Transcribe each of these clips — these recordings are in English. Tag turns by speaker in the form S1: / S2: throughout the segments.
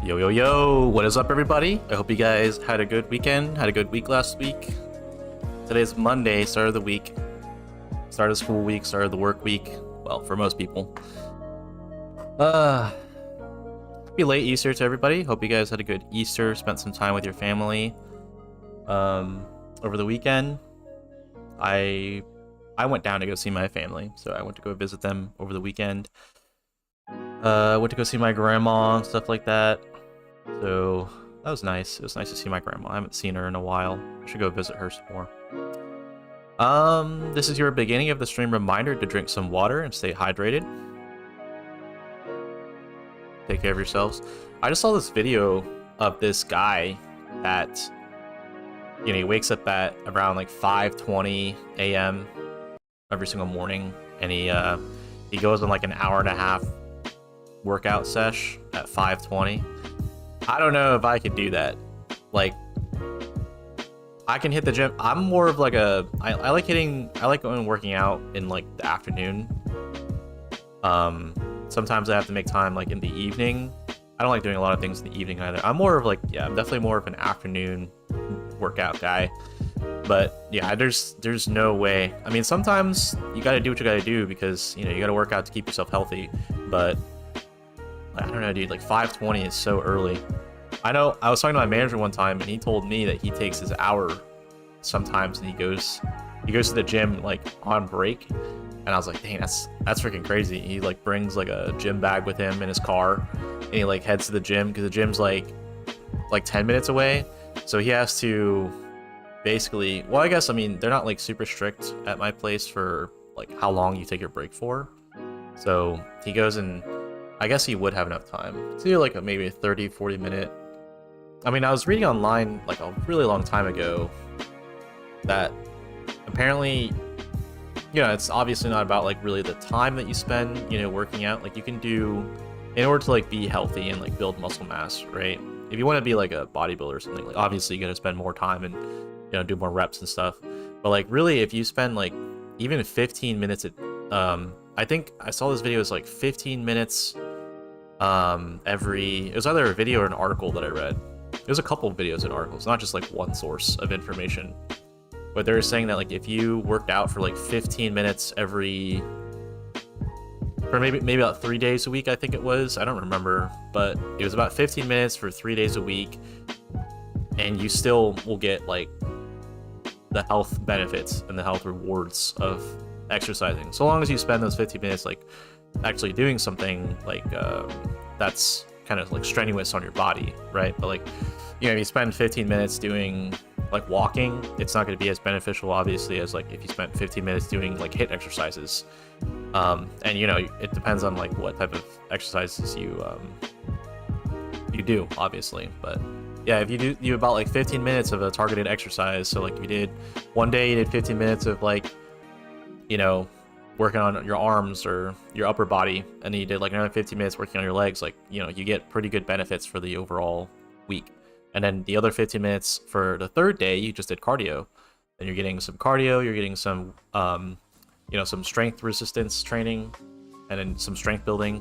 S1: Yo, yo, yo, what is up, everybody? I hope you guys had a good weekend, had a good week last week. Today's Monday, start of the week, start of school week, start of the work week. Well, for most people. Happy late Easter to everybody. Hope you guys had a good Easter, spent some time with your family. Over the weekend, I went down to go see my family, so I went to go visit them over the weekend. Went to go see my grandma and stuff like that. So that was nice. It was nice to see my grandma. I haven't seen her in a while. I should go visit her some more. This is your beginning of the stream reminder to drink some water and stay hydrated. Take care of yourselves. I just saw this video of this guy that, you know, he wakes up at around like 5:20 a.m. every single morning, and he goes on like an hour and a half workout sesh at 5:20. I don't know if I could do that. Like, I can hit the gym. I'm more of like a I like going and working out in like the afternoon. Sometimes I have to make time like in the evening. I don't like doing a lot of things in the evening either. I'm more of like, yeah, I'm definitely more of an afternoon workout guy. But yeah, there's no way. I mean, sometimes you got to do what you got to do because, you know, you got to work out to keep yourself healthy. But I don't know, dude, like 5:20 is so early. I know I was talking to my manager one time and he told me that he takes his hour sometimes and he goes to the gym like on break. And I was like, dang, that's freaking crazy. He like brings like a gym bag with him in his car and he like heads to the gym because the gym's like 10 minutes away. So he has to basically, well, I guess, I mean, they're not like super strict at my place for like how long you take your break for. So he goes and I guess he would have enough time. It's either like maybe a 30-40 minute. I mean, I was reading online like a really long time ago that apparently, you know, it's obviously not about like really the time that you spend, you know, working out. Like you can do, in order to like be healthy and like build muscle mass, right? If you want to be like a bodybuilder or something, like obviously you got to spend more time and, you know, do more reps and stuff. But like really, if you spend like even 15 minutes at, I think I saw this video, it's like 15 minutes it was either a video or an article that I read. It was a couple of videos and articles, not just like one source of information. But they're saying that like if you worked out for like 15 minutes for maybe about 3 days a week, I think it was, I don't remember, but it was about 15 minutes for 3 days a week, and you still will get like the health benefits and the health rewards of exercising, so long as you spend those 15 minutes like actually doing something like that's kind of like strenuous on your body, right? But like, you know, if you spend 15 minutes doing like walking, it's not going to be as beneficial obviously as like if you spent 15 minutes doing like HIIT exercises. And you know, it depends on like what type of exercises you do obviously. But yeah, if you do about like 15 minutes of a targeted exercise, so like if you did one day you did 15 minutes of like, you know, working on your arms or your upper body, and then you did like another 15 minutes working on your legs, like, you know, you get pretty good benefits for the overall week. And then the other 15 minutes for the third day, you just did cardio, and you're getting some cardio, you're getting some you know, some strength resistance training, and then some strength building.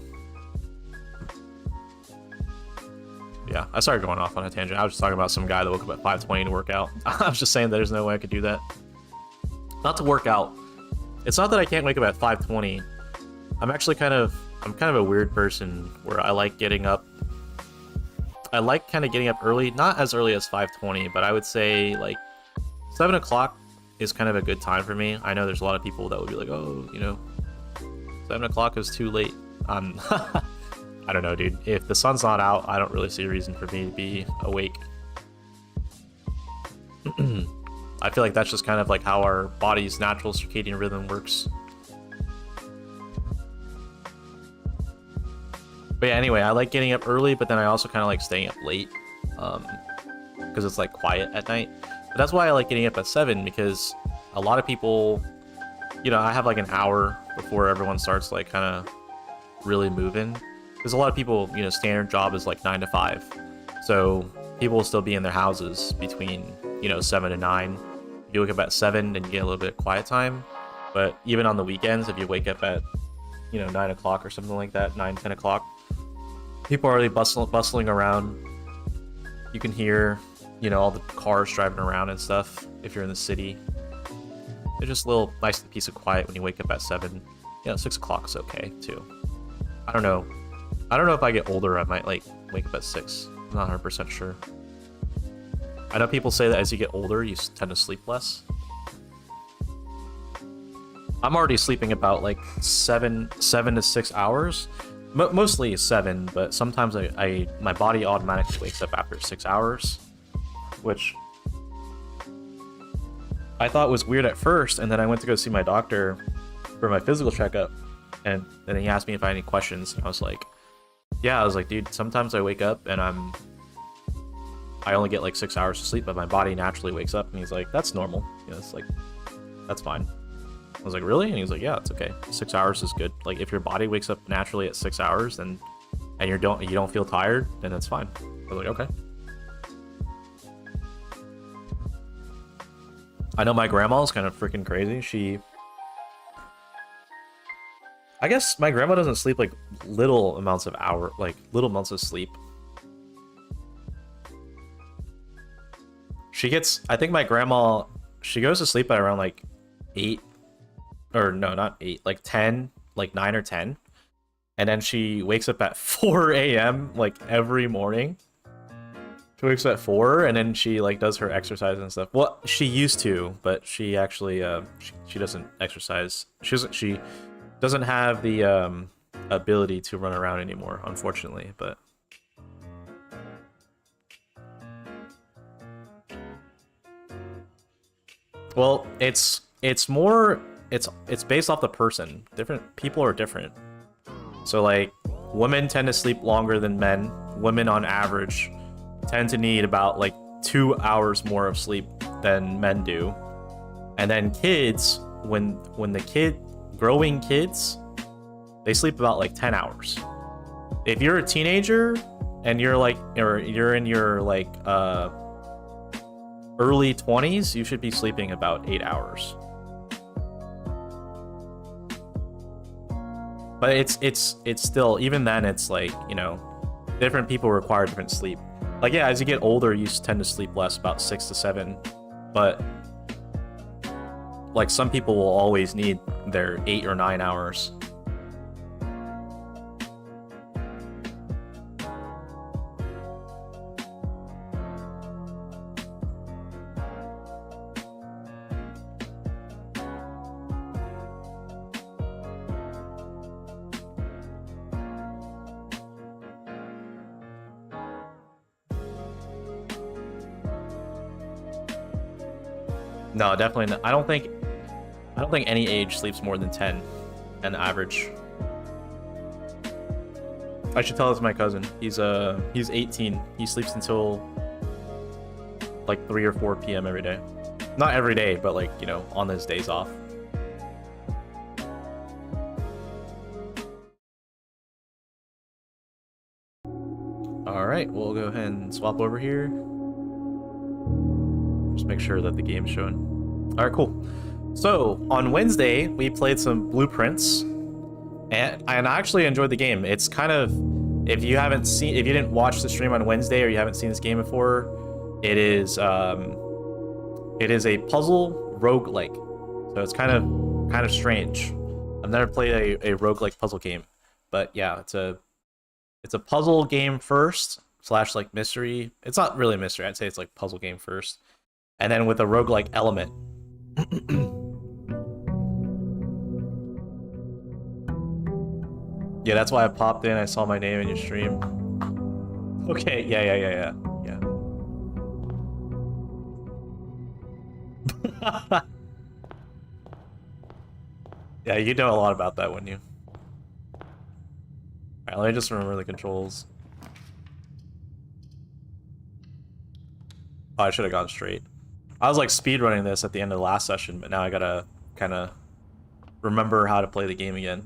S1: Yeah, I started going off on a tangent. I was just talking about some guy that woke up at 5:20 to work out. I was just saying that there's no way I could do that. Not to work out. It's not that I can't wake up at 5:20. I'm kind of a weird person where I like getting up. I like kind of getting up early, not as early as 5:20, but I would say like 7 o'clock is kind of a good time for me. I know there's a lot of people that would be like, oh, you know, 7 o'clock is too late. I don't know, dude. If the sun's not out, I don't really see a reason for me to be awake. I feel like that's just kind of like how our body's natural circadian rhythm works. But yeah, anyway, I like getting up early, but then I also kind of like staying up late because it's like quiet at night. But that's why I like getting up at 7, because a lot of people, you know, I have like an hour before everyone starts like kind of really moving. Because a lot of people, you know, standard job is like 9 to 5. So people will still be in their houses between, you know, 7 to 9. If you wake up at 7, then you get a little bit of quiet time. But even on the weekends, if you wake up at, you know, 9 o'clock or something like that, 9, 10 o'clock, People are already bustling around. You can hear, you know, all the cars driving around and stuff if you're in the city. It's just a little nice piece of quiet when you wake up at 7. You know, 6 o'clock is okay too. I don't know. I don't know if I get older, I might like wake up at 6. I'm not 100% sure. I know people say that as you get older, you tend to sleep less. I'm already sleeping about like 7 to 6 hours. Mostly 7, but sometimes my body automatically wakes up after 6 hours, which I thought was weird at first, and then I went to go see my doctor for my physical checkup, and then he asked me if I had any questions, and I was like, yeah, I was like, dude, sometimes I wake up and I only get like 6 hours of sleep, but my body naturally wakes up, and he's like, that's normal. You know, it's like, that's fine. I was like, really? And he was like, yeah, it's okay. 6 hours is good. Like, if your body wakes up naturally at 6 hours, and you don't feel tired, then that's fine. I was like, okay. I know my grandma's kind of freaking crazy. I guess my grandma doesn't sleep like little amounts of of sleep. I think my grandma, she goes to sleep at around like 8, or no, not 8, like 10, like 9 or 10. And then she wakes up at 4 a.m. like every morning. She wakes up at 4, and then she like does her exercise and stuff. Well, she used to, but she actually she doesn't exercise. She doesn't have the ability to run around anymore, unfortunately. But well, it's based off the person. Different people are different. So like, women tend to sleep longer than men. Women on average tend to need about like 2 hours more of sleep than men do. And then kids, when growing kids, they sleep about like 10 hours. If you're a teenager and you're in your like early 20s, you should be sleeping about 8 hours. But it's still, even then, it's like, you know, different people require different sleep. Like, yeah, as you get older, you tend to sleep less, about 6 to 7. But like, some people will always need their 8 or 9 hours. No, definitely not. I don't think any age sleeps more than 10 on average. I should tell this to my cousin. He's 18. He sleeps until like 3 or 4 p.m. every day. Not every day, but like, you know, on his days off. All right, we'll go ahead and swap over here. Just make sure that the game's showing. All right, cool. So on Wednesday, we played some Blueprints, and I actually enjoyed the game. It's kind of, if you didn't watch the stream on Wednesday, or you haven't seen this game before, it is a puzzle roguelike. So it's kind of strange. I've never played a roguelike puzzle game, but yeah, it's a puzzle game first / like mystery. It's not really a mystery. I'd say it's like puzzle game first, and then with a roguelike element. Yeah, that's why I popped in. I saw my name in your stream. Okay, yeah. Yeah, you know a lot about that, wouldn't you? Alright, let me just remember the controls. Oh, I should have gone straight. I was like speedrunning this at the end of the last session, but now I gotta kind of remember how to play the game again.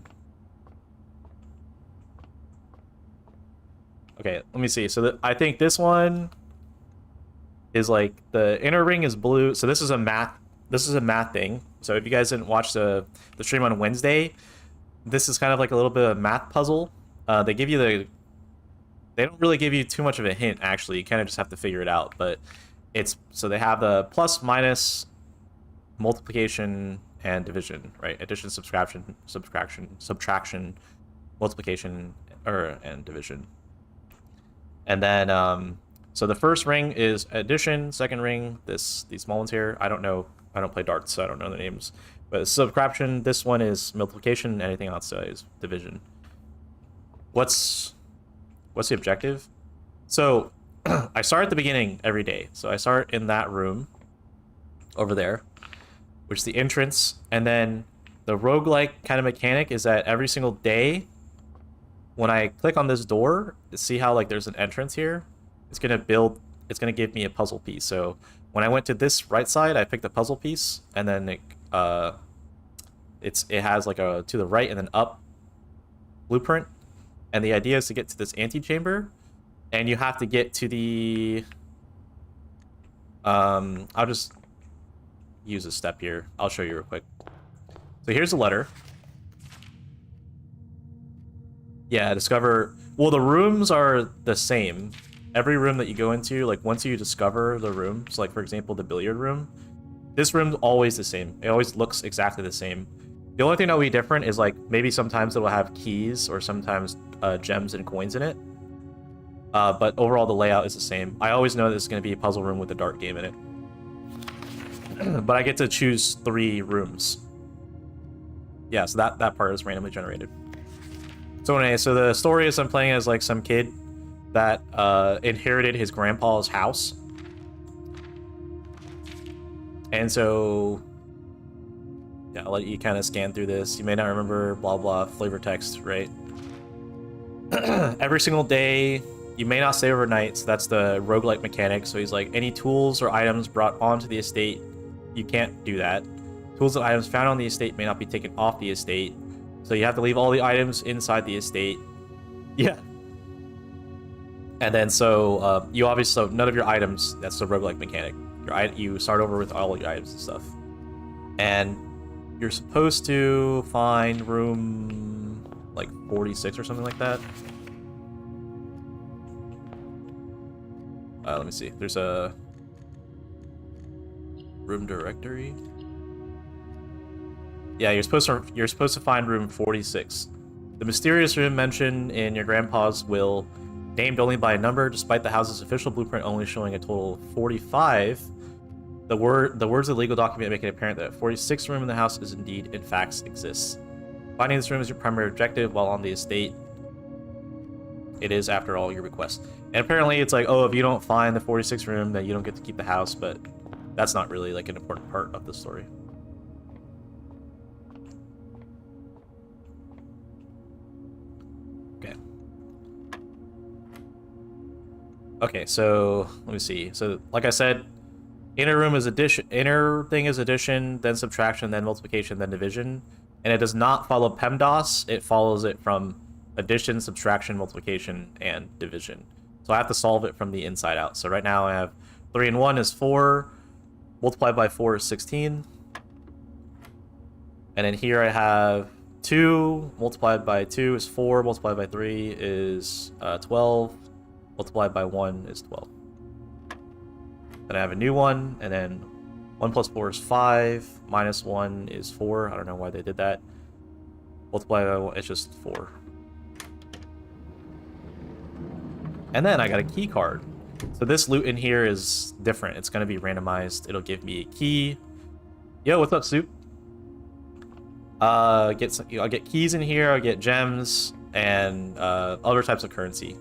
S1: Okay, let me see. So I think this one is like, the inner ring is blue. So this is a math thing. So if you guys didn't watch the stream on Wednesday, this is kind of like a little bit of a math puzzle. They give you They don't really give you too much of a hint, actually. You kind of just have to figure it out. But it's so they have the plus, minus, multiplication, and division, right? Addition, subtraction, multiplication, and division. And then so the first ring is addition, second ring, these small ones here. I don't know. I don't play darts, so I don't know the names. But subtraction, this one is multiplication, anything outside is division. What's the objective? So I start at the beginning every day. So I start in that room over there, which is the entrance. And then the roguelike kind of mechanic is that every single day, when I click on this door, see how like there's an entrance here? It's gonna give me a puzzle piece. So when I went to this right side, I picked a puzzle piece, and then it has like a to the right and then up blueprint. And the idea is to get to this antechamber, and you have to get to the I'll just use a step here. I'll show you real quick. So here's a letter. Yeah, discover. Well, the rooms are the same. Every room that you go into, like once you discover the room, so like for example, the billiard room, this room's always the same. It always looks exactly the same. The only thing that will be different is like maybe sometimes it will have keys or sometimes gems and coins in it. But overall, the layout is the same. I always know this is going to be a puzzle room with a dart game in it. But I get to choose 3 rooms. Yeah, so that part is randomly generated. So anyway, so the story is I'm playing as like some kid that inherited his grandpa's house. And so, yeah, I'll let you kind of scan through this. You may not remember blah blah flavor text, right? Every single day, you may not stay overnight, so that's the roguelike mechanic. So he's like, any tools or items brought onto the estate, you can't do that. Tools and items found on the estate may not be taken off the estate. So you have to leave all the items inside the estate. Yeah. And then so you obviously, so none of your items, that's the roguelike mechanic. You start over with all your items and stuff. And you're supposed to find room like 46 or something like that. Let me see. There's a room directory. Yeah, you're supposed to find room 46. The mysterious room mentioned in your grandpa's will, named only by a number, despite the house's official blueprint only showing a total of 45. The words of the legal document make it apparent that a 46th room in the house is indeed, in fact, exists. Finding this room is your primary objective while on the estate. It is, after all, your request. And apparently it's like, oh, if you don't find the 46th room, then you don't get to keep the house, but that's not really like an important part of the story. Okay, so let me see. So like I said, inner room is addition, inner thing is addition, then subtraction, then multiplication, then division. And it does not follow PEMDAS. It follows it from addition, subtraction, multiplication, and division. So I have to solve it from the inside out. So right now I have 3 and 1 is 4, multiplied by 4 is 16. And then here I have 2 multiplied by 2 is 4, multiplied by 3 is 12. Multiplied by 1 is 12. Then I have a new one, and then 1 plus 4 is 5, minus 1 is 4. I don't know why they did that. Multiplied by 1, it's just 4. And then I got a key card. So this loot in here is different. It's going to be randomized. It'll give me a key. Yo, what's up, Soup? I'll get keys in here, I'll get gems, and other types of currency.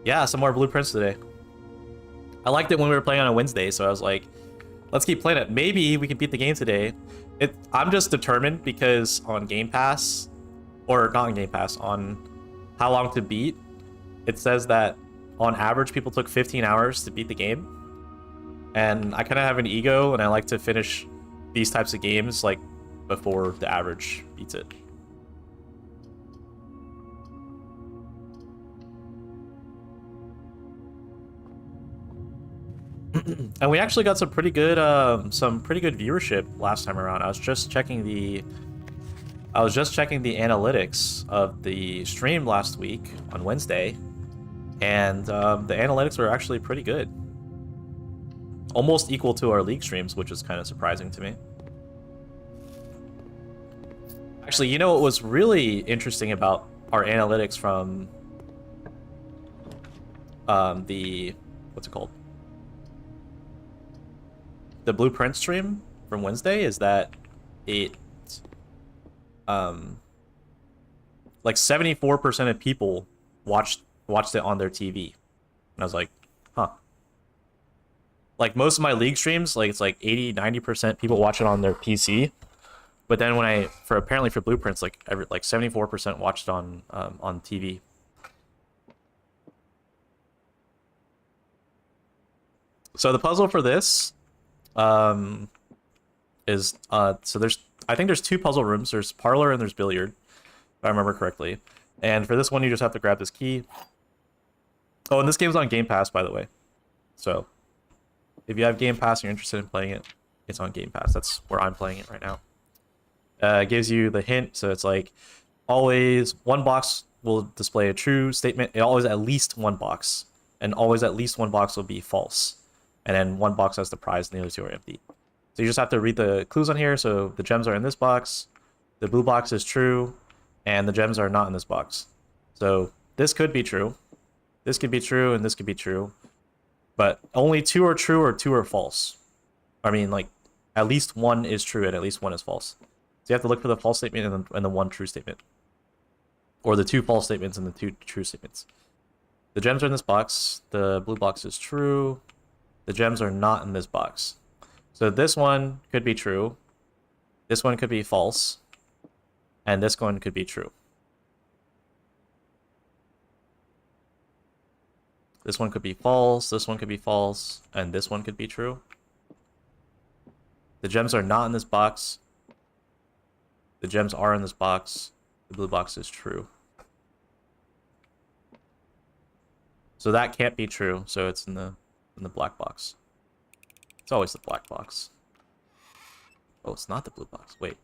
S1: Yeah, some more blueprints today. I liked it when we were playing on a Wednesday, so I was like, let's keep playing it. Maybe we can beat the game today. I'm just determined because on Game Pass, or not on Game Pass, on how long to beat, it says that on average people took 15 hours to beat the game. And I kind of have an ego, and I like to finish these types of games like before the average beats it. And we actually got some pretty good viewership last time around. I was just checking the analytics of the stream last week on Wednesday, And the analytics were actually pretty good. Almost equal to our league streams, which is kind of surprising to me. Actually, you know what was really interesting about our analytics from the... what's it called? The Blueprint stream from Wednesday is that it... like 74% of people watched it on their TV. And I was like, huh. Like most of my league streams, like it's like 80-90% people watch it on their PC. But then when apparently for Blueprints, like 74% watched on TV. So the puzzle for this is so I think there's two puzzle rooms. There's parlor and there's billiard, if I remember correctly. And for this one, you just have to grab this key. Oh, and this game's on Game Pass, by the way. So if you have Game Pass and you're interested in playing it, it's on Game Pass. That's where I'm playing it right now. It gives you the hint, so it's like always one box will display a true statement. It always at least one box, and always at least one box will be false, and then one box has the prize, and the other two are empty. So you just have to read the clues on here. So the gems are in this box, the blue box is true, and the gems are not in this box. So this could be true, this could be true, and this could be true, but only two are true or two are false. I mean, like at least one is true and at least one is false. So you have to look for the false statement and the one true statement. Or the two false statements and the two true statements. The gems are in this box. The blue box is true. The gems are not in this box. So this one could be true. This one could be false. And this one could be true. This one could be false. This one could be false. And this one could be true. The gems are not in this box. The gems are in this box. The blue box is true. So that can't be true. So it's in the black box. It's always the black box. Oh, it's not the blue box. Wait.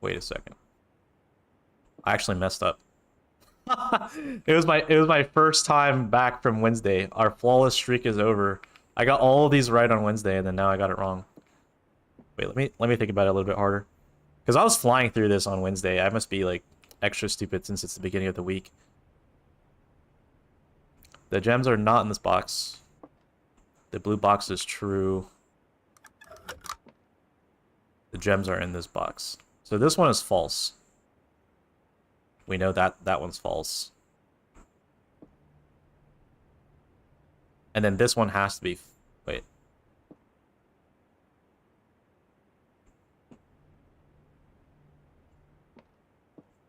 S1: Wait a second. I actually messed up. It was my first time back from Wednesday. Our flawless streak is over. I got all of these right on Wednesday, and then now I got it wrong. Wait, let me think about it a little bit harder. Because I was flying through this on Wednesday. I must be like extra stupid since it's the beginning of the week. The gems are not in this box. The blue box is true. The gems are in this box. So this one is false. We know that that one's false. And then this one has to be... Wait.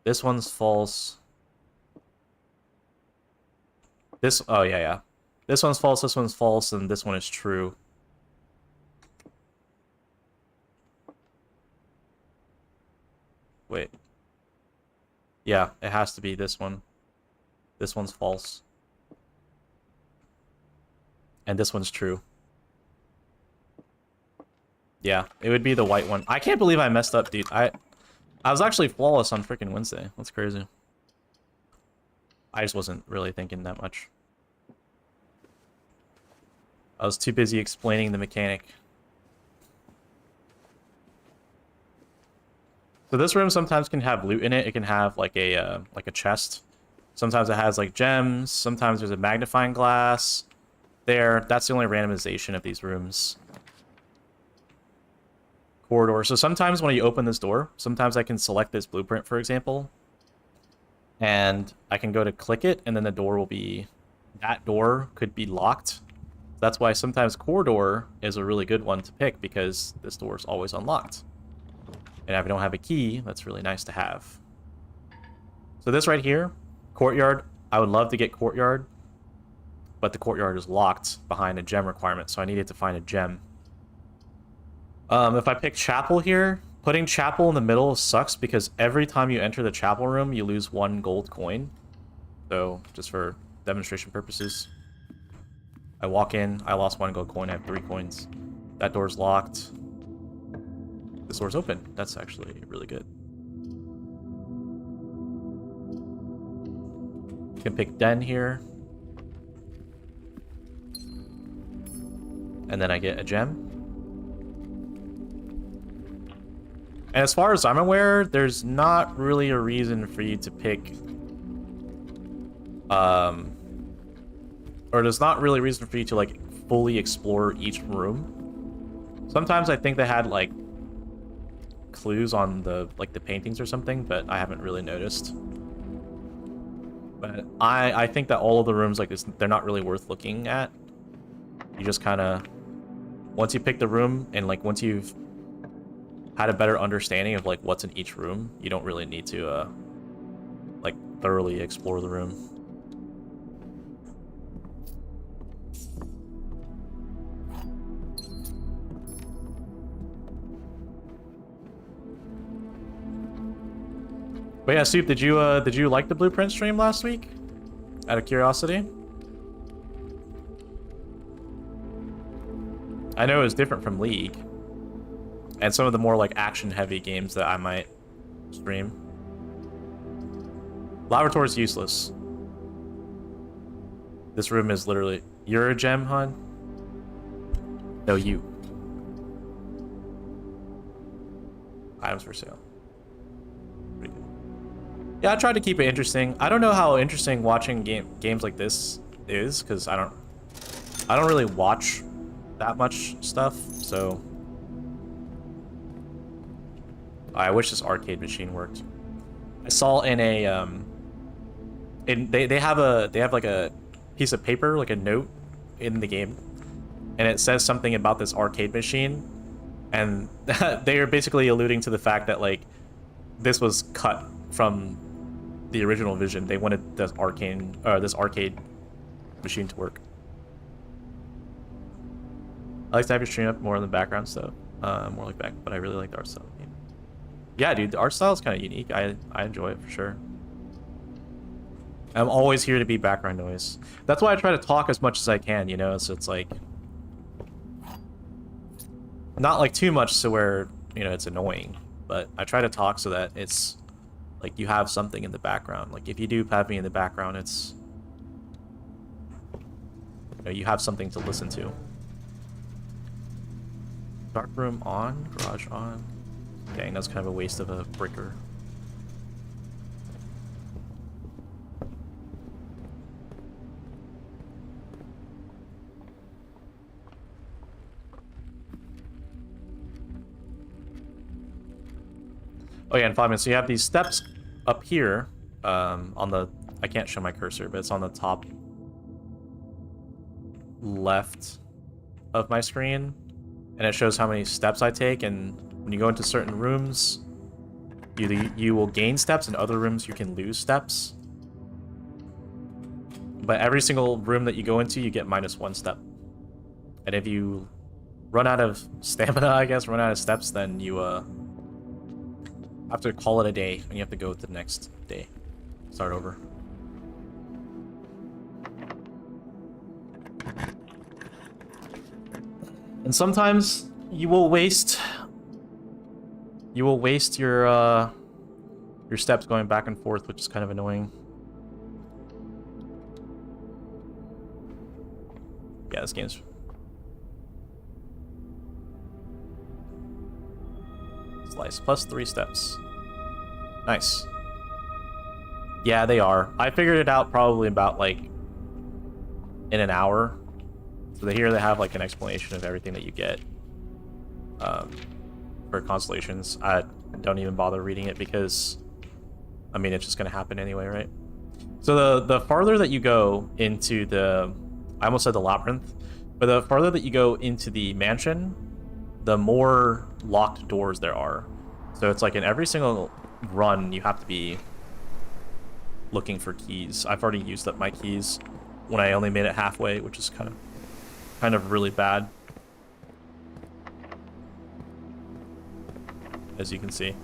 S1: This one's false. This... Oh, yeah. This one's false, and this one is true. Wait. Yeah, it has to be this one. This one's false. And this one's true. Yeah, it would be the white one. I can't believe I messed up, dude. I was actually flawless on freaking Wednesday. That's crazy. I just wasn't really thinking that much. I was too busy explaining the mechanic. So this room sometimes can have loot in it. It can have like a chest. Sometimes it has like gems. Sometimes there's a magnifying glass there. That's the only randomization of these rooms. Corridor. So sometimes when you open this door, sometimes I can select this blueprint, for example, and I can go to click it, and then the door will be... That door could be locked. That's why sometimes corridor is a really good one to pick, because this door is always unlocked. And if I don't have a key, that's really nice to have. So this right here, courtyard, I would love to get courtyard, but the courtyard is locked behind a gem requirement, so I needed to find a gem. If I pick chapel here, putting chapel in the middle sucks because every time you enter the chapel room, you lose 1 gold coin. So, just for demonstration purposes. I walk in, I lost 1 gold coin, I have 3 coins. That door's locked. This door's open. That's actually really good. You can pick Den here. And then I get a gem. And as far as I'm aware, there's not really a reason for you to pick... or there's not really a reason for you to, like, fully explore each room. Sometimes I think they had, like, clues on the, like, the paintings or something, but I haven't really noticed. But I think that all of the rooms like this, they're not really worth looking at. You just kind of... Once you pick the room, and, like, once you've had a better understanding of, like, what's in each room, you don't really need to, like, thoroughly explore the room. But yeah, Soup, did you like the Blueprint stream last week? Out of curiosity? I know it was different from League. And some of the more, like, action-heavy games that I might stream. Laboratory's useless. This room is literally... You're a gem, hon? No, you. Items for sale. Pretty good. Yeah, I tried to keep it interesting. I don't know how interesting watching games like this is, because I don't really watch that much stuff, so... I wish this arcade machine worked. I saw in a they have like a piece of paper, like a note in the game, and it says something about this arcade machine, and they are basically alluding to the fact that, like, this was cut from the original vision. They wanted this arcade machine to work. I like to have your stream up more in the background stuff, more like back, but I really like the art style. Yeah, dude, the art style is kind of unique. I enjoy it for sure. I'm always here to be background noise. That's why I try to talk as much as I can, you know, so it's like... Not like too much so where, you know, it's annoying, but I try to talk so that it's like you have something in the background. Like if you do have me in the background, it's... You know, you have something to listen to. Dark room on, garage on. Dang, that's kind of a waste of a breaker. Oh yeah, and 5 minutes. So you have these steps up here, on the... I can't show my cursor, but it's on the top left of my screen. And it shows how many steps I take, and when you go into certain rooms, you will gain steps, in other rooms you can lose steps. But every single room that you go into, you get -1 step. And if you run out of stamina, I guess, run out of steps, then you have to call it a day, and you have to go to the next day. Start over. And sometimes you will waste your steps going back and forth, which is kind of annoying. Yeah, this game's... Slice, plus 3 steps. Nice. Yeah, they are. I figured it out probably about, like, in an hour. So here they have, like, an explanation of everything that you get for constellations. I don't even bother reading it because, I mean, it's just going to happen anyway, right? So the farther that you go into the... I almost said the labyrinth, but the farther that you go into the mansion, the more locked doors there are. So it's like in every single run, you have to be looking for keys. I've already used up my keys when I only made it halfway, which is kind of really bad. As you can see.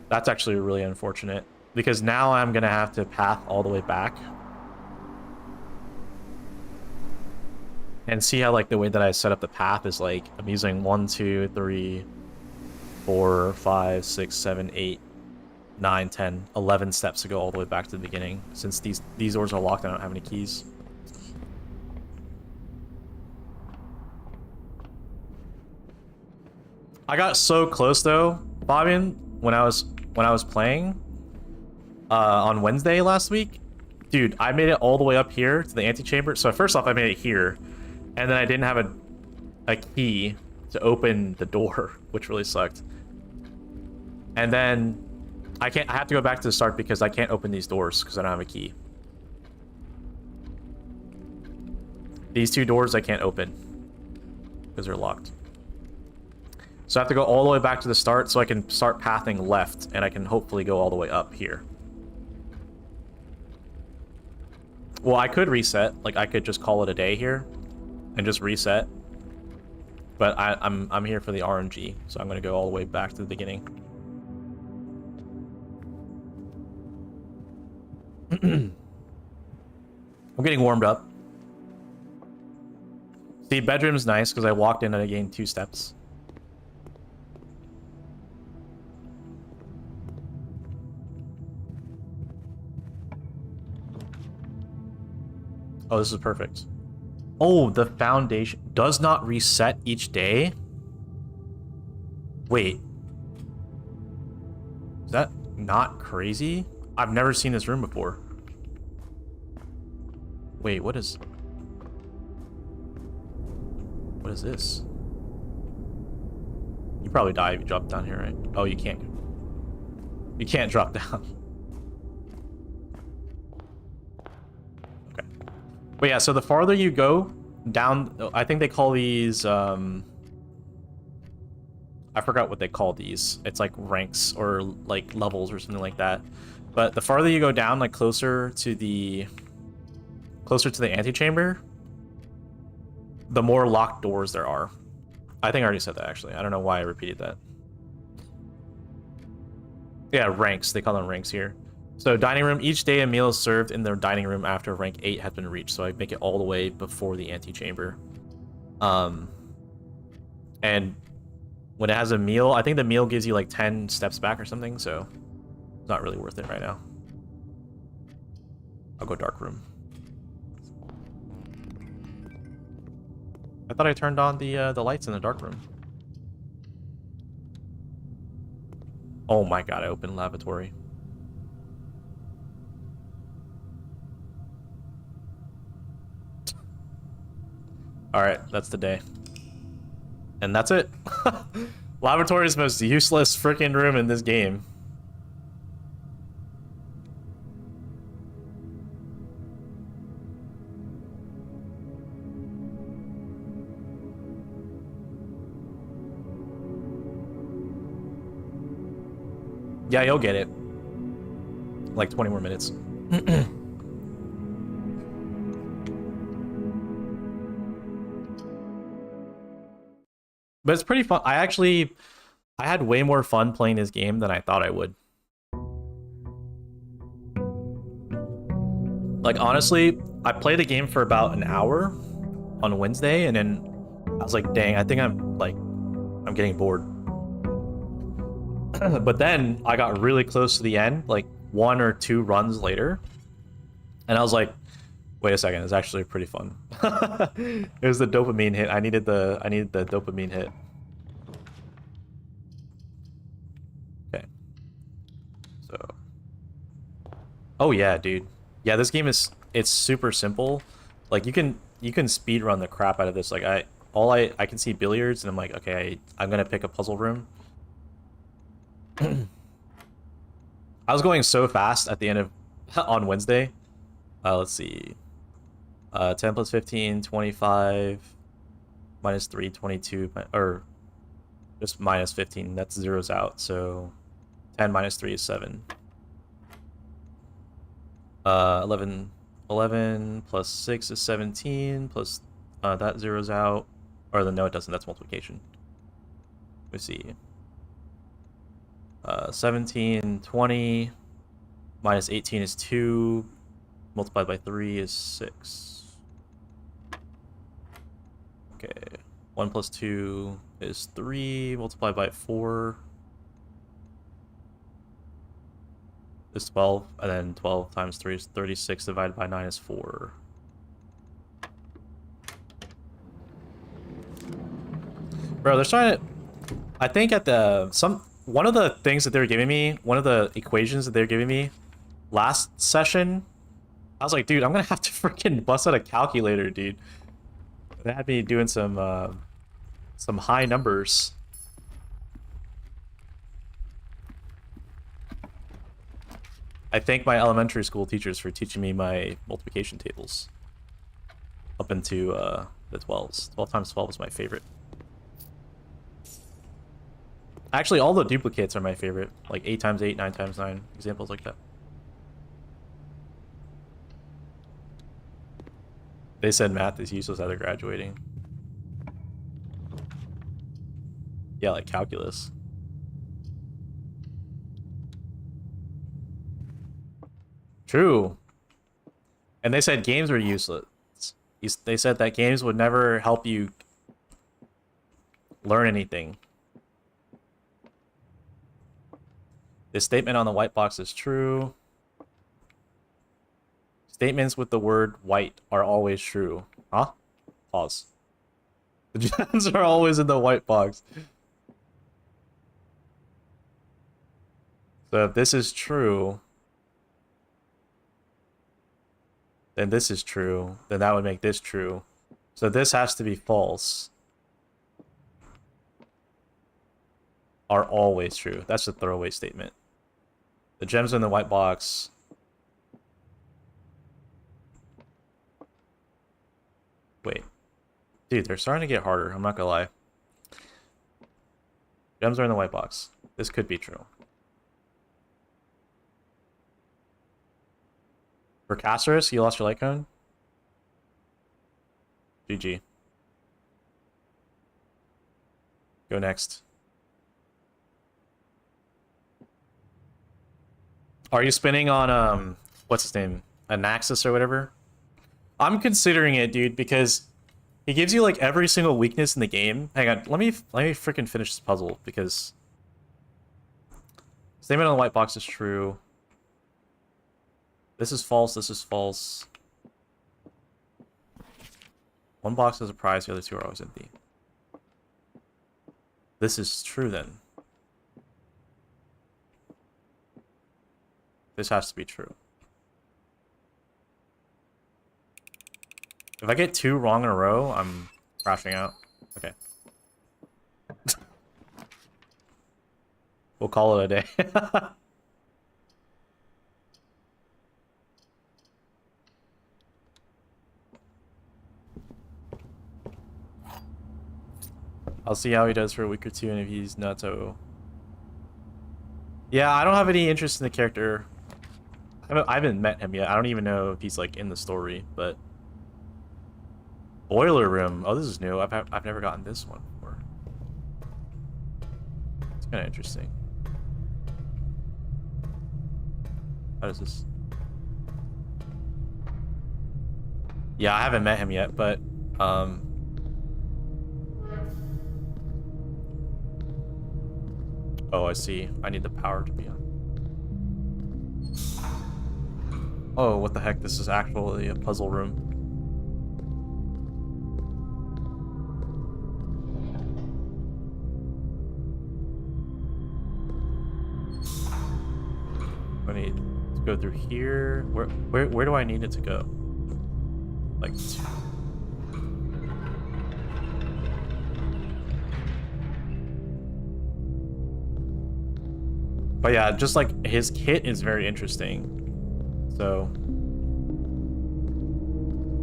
S1: That's actually really unfortunate, because now I'm gonna have to path all the way back. And see how, like, the way that I set up the path is, like, I'm using 1, 2, 3, 4, 5, 6, 7, 8, 9, 10, 11 steps to go all the way back to the beginning. Since these doors are locked, I don't have any keys. I got so close though, Fabian, when I was playing on Wednesday last week. Dude, I made it all the way up here to the antechamber. So first off, I made it here, and then I didn't have a key to open the door, which really sucked. And then I have to go back to the start because I can't open these doors because I don't have a key. These two doors I can't open because they're locked. So I have to go all the way back to the start so I can start pathing left, and I can hopefully go all the way up here. Well, I could reset. Like, I could just call it a day here and just reset. But I'm here for the RNG, so I'm going to go all the way back to the beginning. I'm getting warmed up. See, bedroom's nice because I walked in and I gained 2 steps. Oh, this is perfect. Oh, the foundation does not reset each day? Wait. Is that not crazy? I've never seen this room before. Wait, what is this? You probably die if you drop down here, right? Oh, you can't. You can't drop down. Okay. But yeah, so the farther you go down, I think they call these, I forgot what they call these. It's like ranks or like levels or something like that. But the farther you go down, like closer to the antechamber, the more locked doors there are. I think I already said that, actually. I don't know why I repeated that. Yeah, ranks. They call them ranks here. So dining room, each day a meal is served in the dining room after rank 8 has been reached. So I make it all the way before the antechamber. And when it has a meal, I think the meal gives you like 10 steps back or something. So it's not really worth it right now. I'll go dark room. I thought I turned on the lights in the dark room. Oh my god, I opened lavatory. Alright, that's the day. And that's it. Lavatory is the most useless freaking room in this game. Yeah, you'll get it. Like 20 more minutes. But it's pretty fun. I had way more fun playing this game than I thought I would. Like, honestly, I played the game for about an hour on Wednesday, and then I was like, dang, I think I'm getting bored. But then I got really close to the end, like 1 or 2 runs later, and I was like, wait a second, it's actually pretty fun. It was the dopamine hit. I needed the dopamine hit. Okay. So, oh yeah, dude. Yeah, this game it's super simple. Like you can speed run the crap out of this. Like I can see billiards and I'm like, okay, I'm going to pick a puzzle room. I was going so fast at the end of on Wednesday. Let's see. 10 plus 15, 25, minus 3, 22, or just minus 15. That zeroes out. So 10 minus 3 is 7. 11 plus 6 is 17, plus that zeroes out. Or no, it doesn't. That's multiplication. Let's see. 17, 20, minus 18 is 2, multiplied by 3 is 6. Okay, 1 plus 2 is 3, multiplied by 4 is 12, and then 12 times 3 is 36, divided by 9 is 4. Bro, they're trying to... I think at the... One of the things that they were giving me, one of the equations that they were giving me last session, I was like, dude, I'm gonna have to freaking bust out a calculator, dude. They had me doing some high numbers. I thank my elementary school teachers for teaching me my multiplication tables. Up into the 12s. 12 times 12 is my favorite. Actually, all the duplicates are my favorite. Like 8 times 8, 9 times 9. Examples like that. They said math is useless after graduating. Yeah, like calculus. True. And they said games were useless. They said that games would never help you learn anything. This statement on the white box is true. Statements with the word white are always true. Huh? Pause. The gems are always in the white box. So if this is true, then this is true. Then that would make this true. So this has to be false. Are always true. That's a throwaway statement. The gems in the white box. Wait. Dude, they're starting to get harder. I'm not gonna lie. Gems are in the white box. This could be true. For Casterus, you lost your light cone? GG. Go next. Are you spinning on, what's his name? Anaxis or whatever? I'm considering it, dude, because he gives you, like, every single weakness in the game. Hang on, let me freaking finish this puzzle, because... Statement on the white box is true. This is false, this is false. One box has a prize, the other two are always empty. This is true, then. This has to be true. If I get 2 wrong in a row, I'm crashing out. Okay. We'll call it a day. I'll see how he does for a week or two, and if he's nutso. Yeah, I don't have any interest in the character. I haven't met him yet. I don't even know if he's, like, in the story, but... Boiler room. Oh, this is new. I've never gotten this one before. It's kind of interesting. How does this... Yeah, I haven't met him yet, but, Oh, I see. I need the power to be on. Oh, what the heck? This is actually a puzzle room. I need to go through here. Where do I need it to go? Like... But yeah, just like his kit is very interesting. So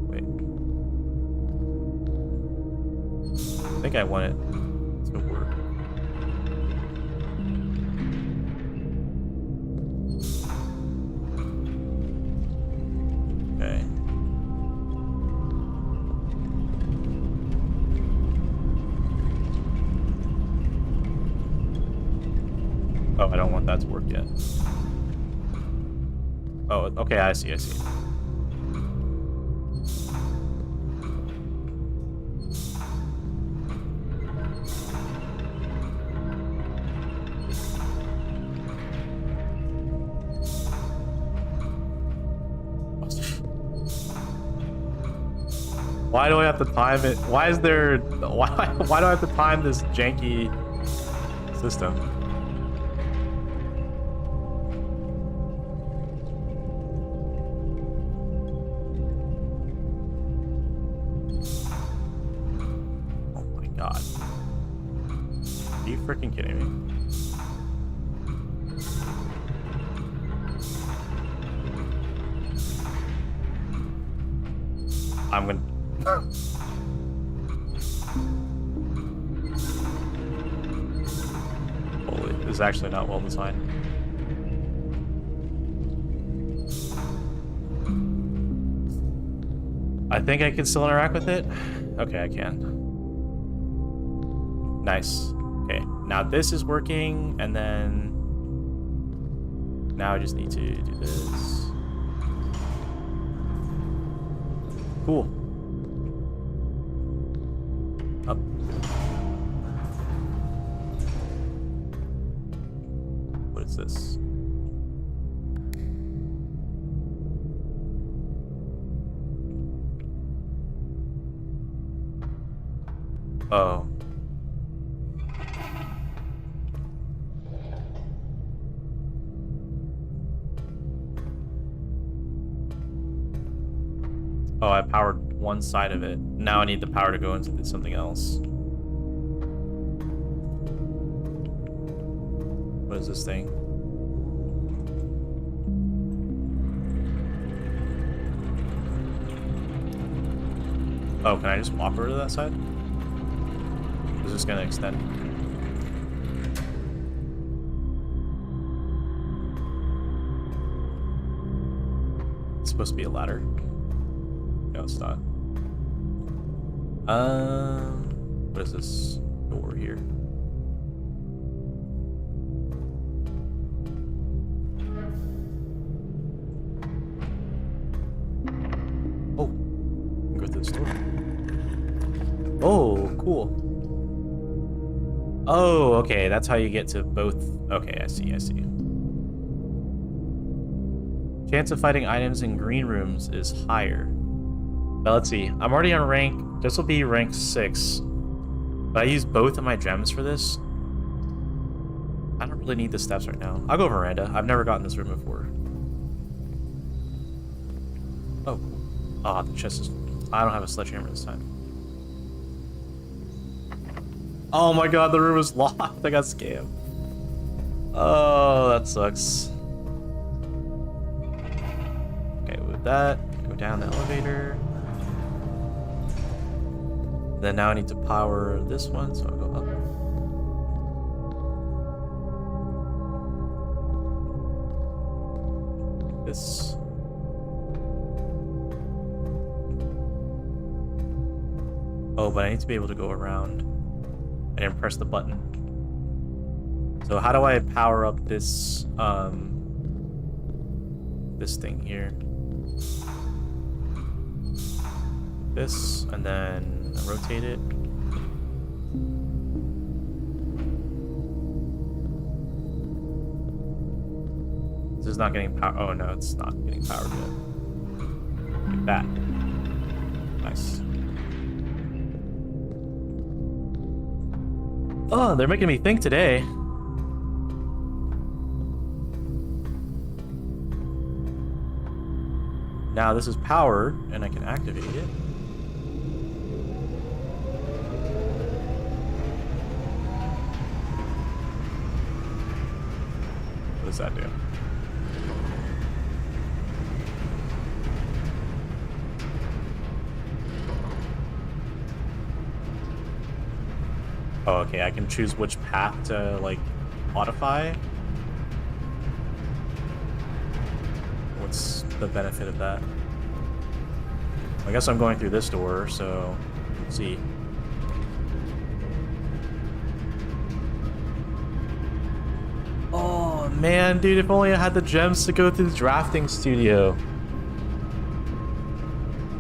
S1: wait. I think I want it to work. Okay. Oh, I don't want that to work yet. Oh, okay, I see. Why do I have to time it? Why is there... Why do I have to time this janky system? Oh my god. Are you freaking kidding me? I'm gonna... Holy, this is actually not well designed. I think I can still interact with it. Okay, I can. Nice. Okay, now this is working, and then... Now I just need to do this. Cool. Up. What is this? Oh. Oh, I powered one side of it. Now I need the power to go into something else. What is this thing? Oh, can I just walk over to that side? Is this gonna extend? It's supposed to be a ladder. No, it's not. What is this door here? Oh, go through this door. Oh, cool. Oh, okay, that's how you get to both. Okay, I see, I see. Chance of fighting items in green rooms is higher. But let's see, I'm already on rank, this will be rank 6. But I use both of my gems for this. I don't really need the steps right now. I'll go veranda. I've never gotten this room before. Oh. Ah, the chest is... I don't have a sledgehammer this time. Oh my god, the room is locked. I got scammed. Oh, that sucks. Okay, with that, go down the elevator. Then now I need to power this one, so I'll go up. This. Oh, but I need to be able to go around. I didn't press the button. So how do I power up this, this thing here? This, and then rotate it. This is not getting power. Oh no, it's not getting powered yet. Like that. Nice. Oh, they're making me think today. Now this is powered, and I can activate it. What does that do? Oh, okay, I can choose which path to, like, modify. What's the benefit of that? I guess I'm going through this door, so let's see. Oh, man, dude, if only I had the gems to go through the drafting studio.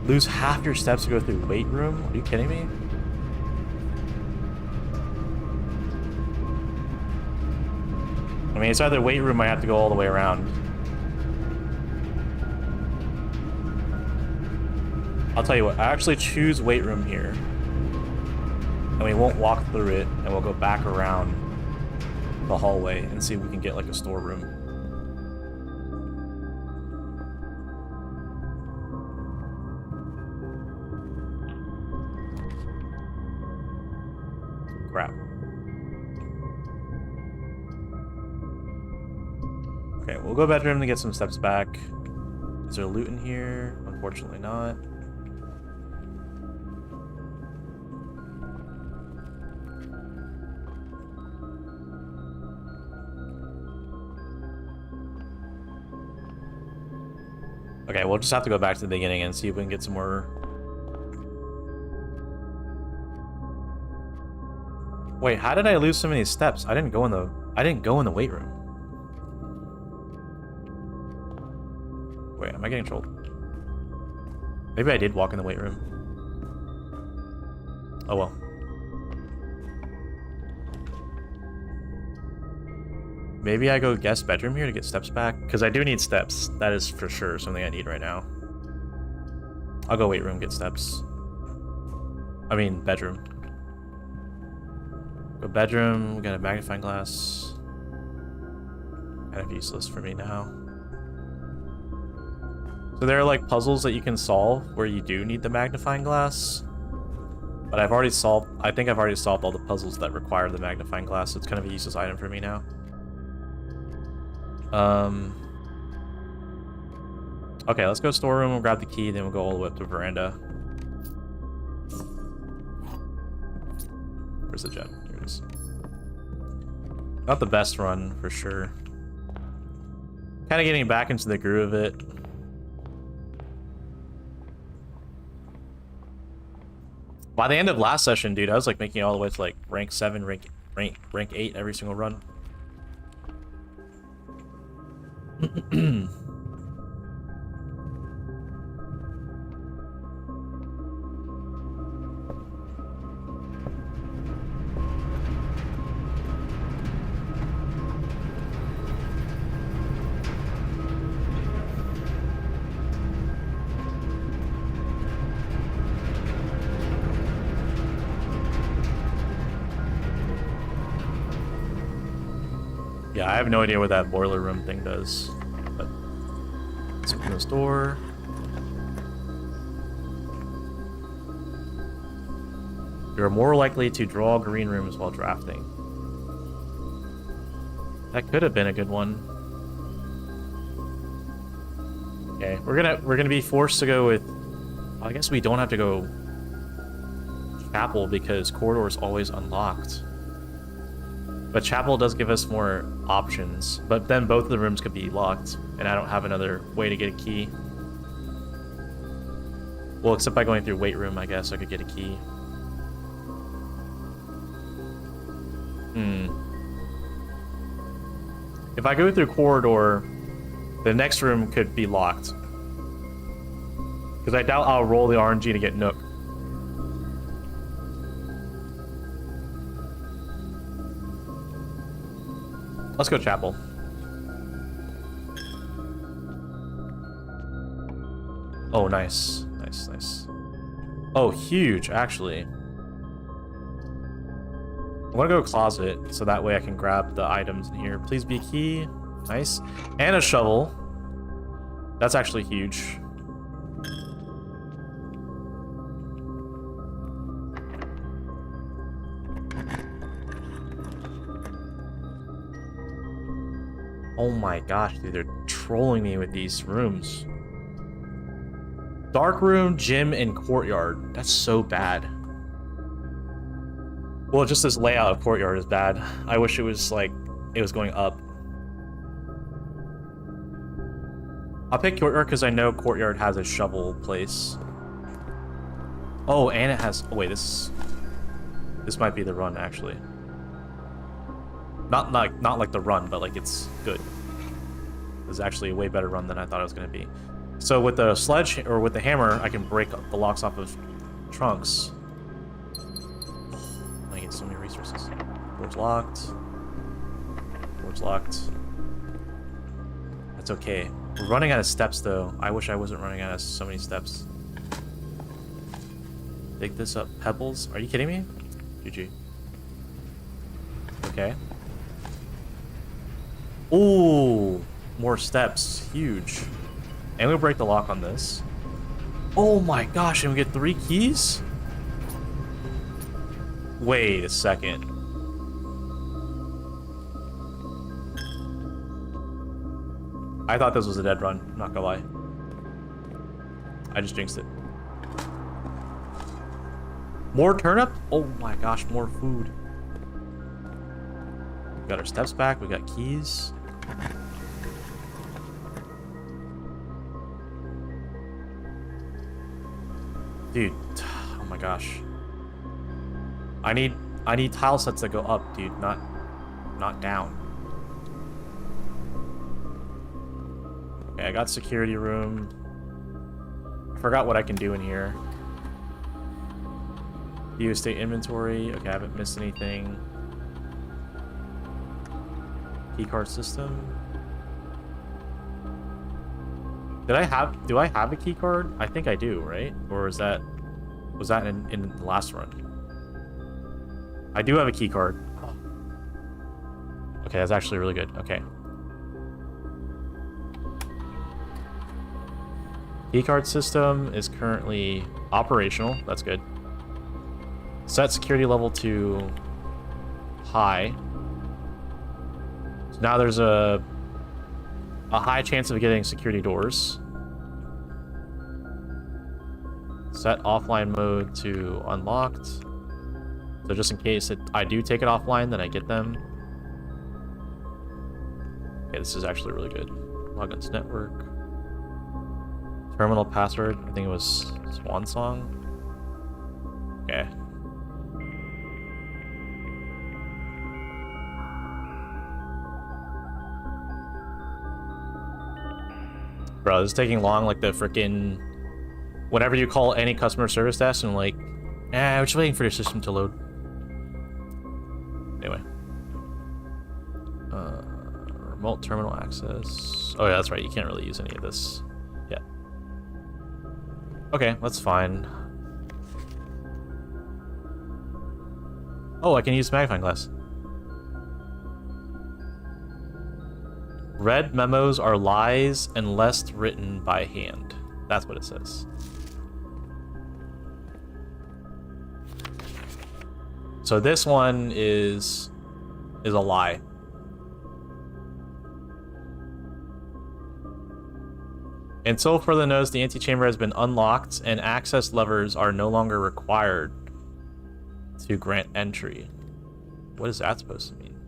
S1: Lose half your steps to go through weight room? Are you kidding me? I mean, it's either weight room or I have to go all the way around. I'll tell you what, I actually choose weight room here. And we won't walk through it, and we'll go back around the hallway and see if we can get like a storeroom. Crap. Okay, we'll go bedroom to get some steps back. Is there loot in here? Unfortunately not. Okay, we'll just have to go back to the beginning and see if we can get some more. Wait, how did I lose so many steps? I didn't go in the weight room. Wait, am I getting trolled? Maybe I did walk in the weight room. Oh well. Maybe I go guest bedroom here to get steps back, because I do need steps. That is for sure something I need right now. I'll go weight room, get steps. I mean, bedroom. Go bedroom, we got a magnifying glass. Kind of useless for me now. So there are like puzzles that you can solve where you do need the magnifying glass. But I think I've already solved all the puzzles that require the magnifying glass, so it's kind of a useless item for me now. Okay, let's go storeroom, we'll grab the key, then we'll go all the way up to veranda. Where's the jet? Here it is. Not the best run, for sure. Kind of getting back into the groove of it. By the end of last session, dude, I was like making it all the way to like rank 7, rank 8 every single run. Yeah, I have no idea what that boiler room thing does. But let's open this door. You're more likely to draw green rooms while drafting. That could have been a good one. Okay, we're gonna be forced to go with. I guess we don't have to go chapel because corridor is always unlocked. But chapel does give us more options, but then both of the rooms could be locked, and I don't have another way to get a key. Well, except by going through weight room, I guess I could get a key. If I go through corridor, the next room could be locked. Because I doubt I'll roll the RNG to get Nook. Let's go chapel. Oh, nice. Nice, nice. Oh, huge, actually. I'm gonna go closet, so that way I can grab the items in here. Please be key. Nice. And a shovel. That's actually huge. Oh my gosh, dude, they're trolling me with these rooms. Dark room, gym, and courtyard. That's so bad. Well, just this layout of courtyard is bad. I wish it was like, it was going up. I'll pick courtyard because I know courtyard has a shovel place. Oh, and it has, oh wait, this might be the run actually. Not like the run, but like it's good. It's actually a way better run than I thought it was going to be. So with the sledge, or with the hammer, I can break the locks off of trunks. I get so many resources. Door's locked. Door's locked. That's okay. We're running out of steps though. I wish I wasn't running out of so many steps. Dig this up. Pebbles? Are you kidding me? GG. Okay. Ooh, more steps. Huge. And we'll break the lock on this. Oh my gosh, and we get 3 keys? Wait a second. I thought this was a dead run, not gonna lie. I just jinxed it. More turnip? Oh my gosh, more food. We got our steps back, we got keys. Dude, oh my gosh. I need tile sets that go up, dude, not down. Okay, I got security room. I forgot what I can do in here. View estate inventory. Okay, I haven't missed anything. Keycard system. Do I have a keycard? I think I do, right? Or was that in the last run? I do have a keycard. Okay, that's actually really good. Okay. Keycard system is currently operational. That's good. Set security level to high. So now there's a high chance of getting security doors. Set offline mode to unlocked. So just in case I do take it offline, then I get them. Okay, this is actually really good. Login to network. Terminal password, I think it was Swan Song. Okay. Bro, this is taking long, like the freaking... Whenever you call any customer service desk and like, we're just waiting for your system to load. Anyway. Remote terminal access. Oh yeah, that's right, you can't really use any of this. Yeah. Okay, that's fine. Oh, I can use magnifying glass. Read memos are lies unless written by hand. That's what it says. So this one is a lie. Until further notice, the antechamber has been unlocked and access levers are no longer required to grant entry. What is that supposed to mean?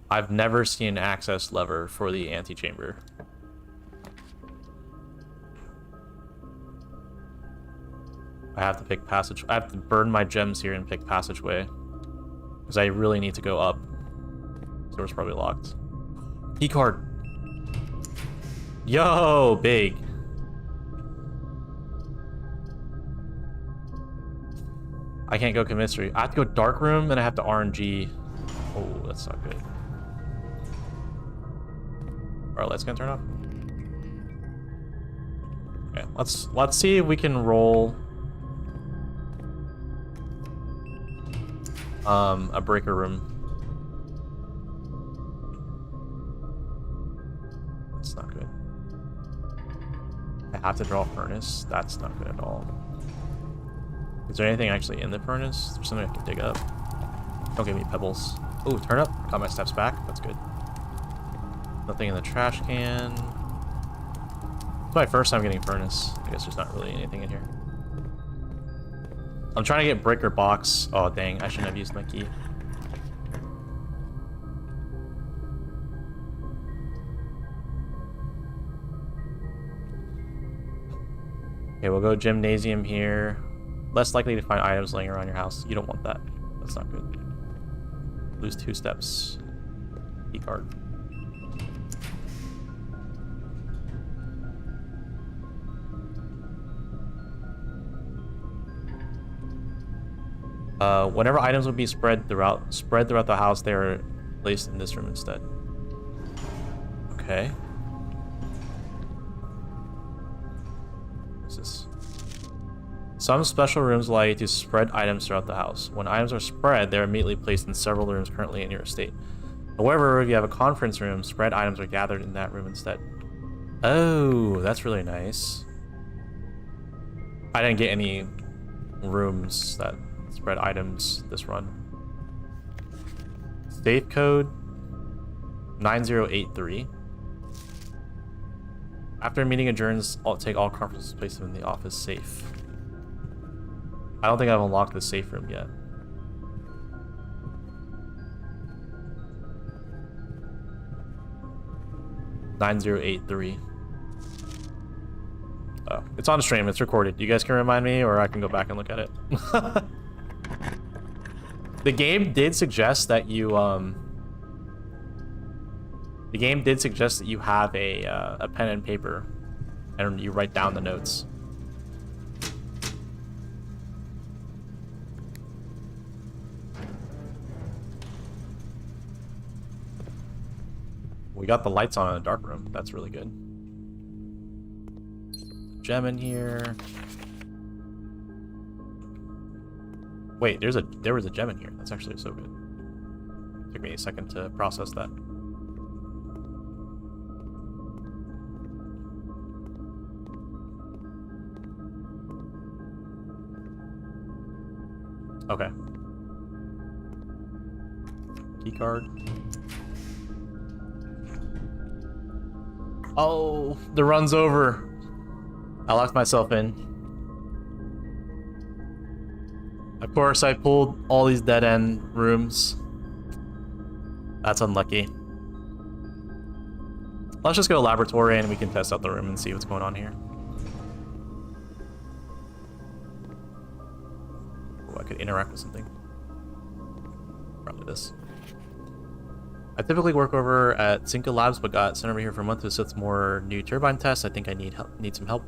S1: I've never seen an access lever for the antechamber. I have to pick passage. I have to burn my gems here and pick passageway. Because I really need to go up. So it's probably locked. Keycard. Yo, big. I can't go commissary. I have to go dark room and I have to RNG. Oh, that's not good. Our lights gonna turn off. Okay, let's see if we can roll a breaker room. That's not good. I have to draw a furnace. That's not good at all. Is there anything actually in the furnace? There's something I can dig up. Don't give me pebbles. Oh, turn up. Got my steps back. That's good. Nothing in the trash can. It's my first time getting furnace. I guess there's not really anything in here. I'm trying to get breaker box. Oh, dang. I shouldn't have used my key. Okay, we'll go gymnasium here. Less likely to find items laying around your house. You don't want that. That's not good. Lose 2 steps. Key card. Whenever items would be spread throughout the house, they are placed in this room instead. Okay. Some special rooms allow you to spread items throughout the house. When items are spread, they're immediately placed in several rooms currently in your estate. However, if you have a conference room, spread items are gathered in that room instead. Oh, that's really nice. I didn't get any rooms that spread items this run. Safe code 9083. After a meeting adjourns, I'll take all conferences and place them in the office safe. I don't think I've unlocked the safe room yet. "9083. Oh, it's on stream. It's recorded. You guys can remind me, or I can go back and look at it. The game did suggest that you The game did suggest that you have a pen and paper, and you write down the notes. We got the lights on in a dark room. That's really good. Gem in here. Wait, there was a gem in here. That's actually so good. Took me a second to process that. Okay. Key card. Oh, the run's over. I locked myself in. Of course, I pulled all these dead-end rooms. That's unlucky. Let's just go to laboratory and we can test out the room and see what's going on here. Oh, I could interact with something. Probably this. I typically work over at Cinco Labs, but got sent over here for a month to assist more new turbine tests. I think I need some help.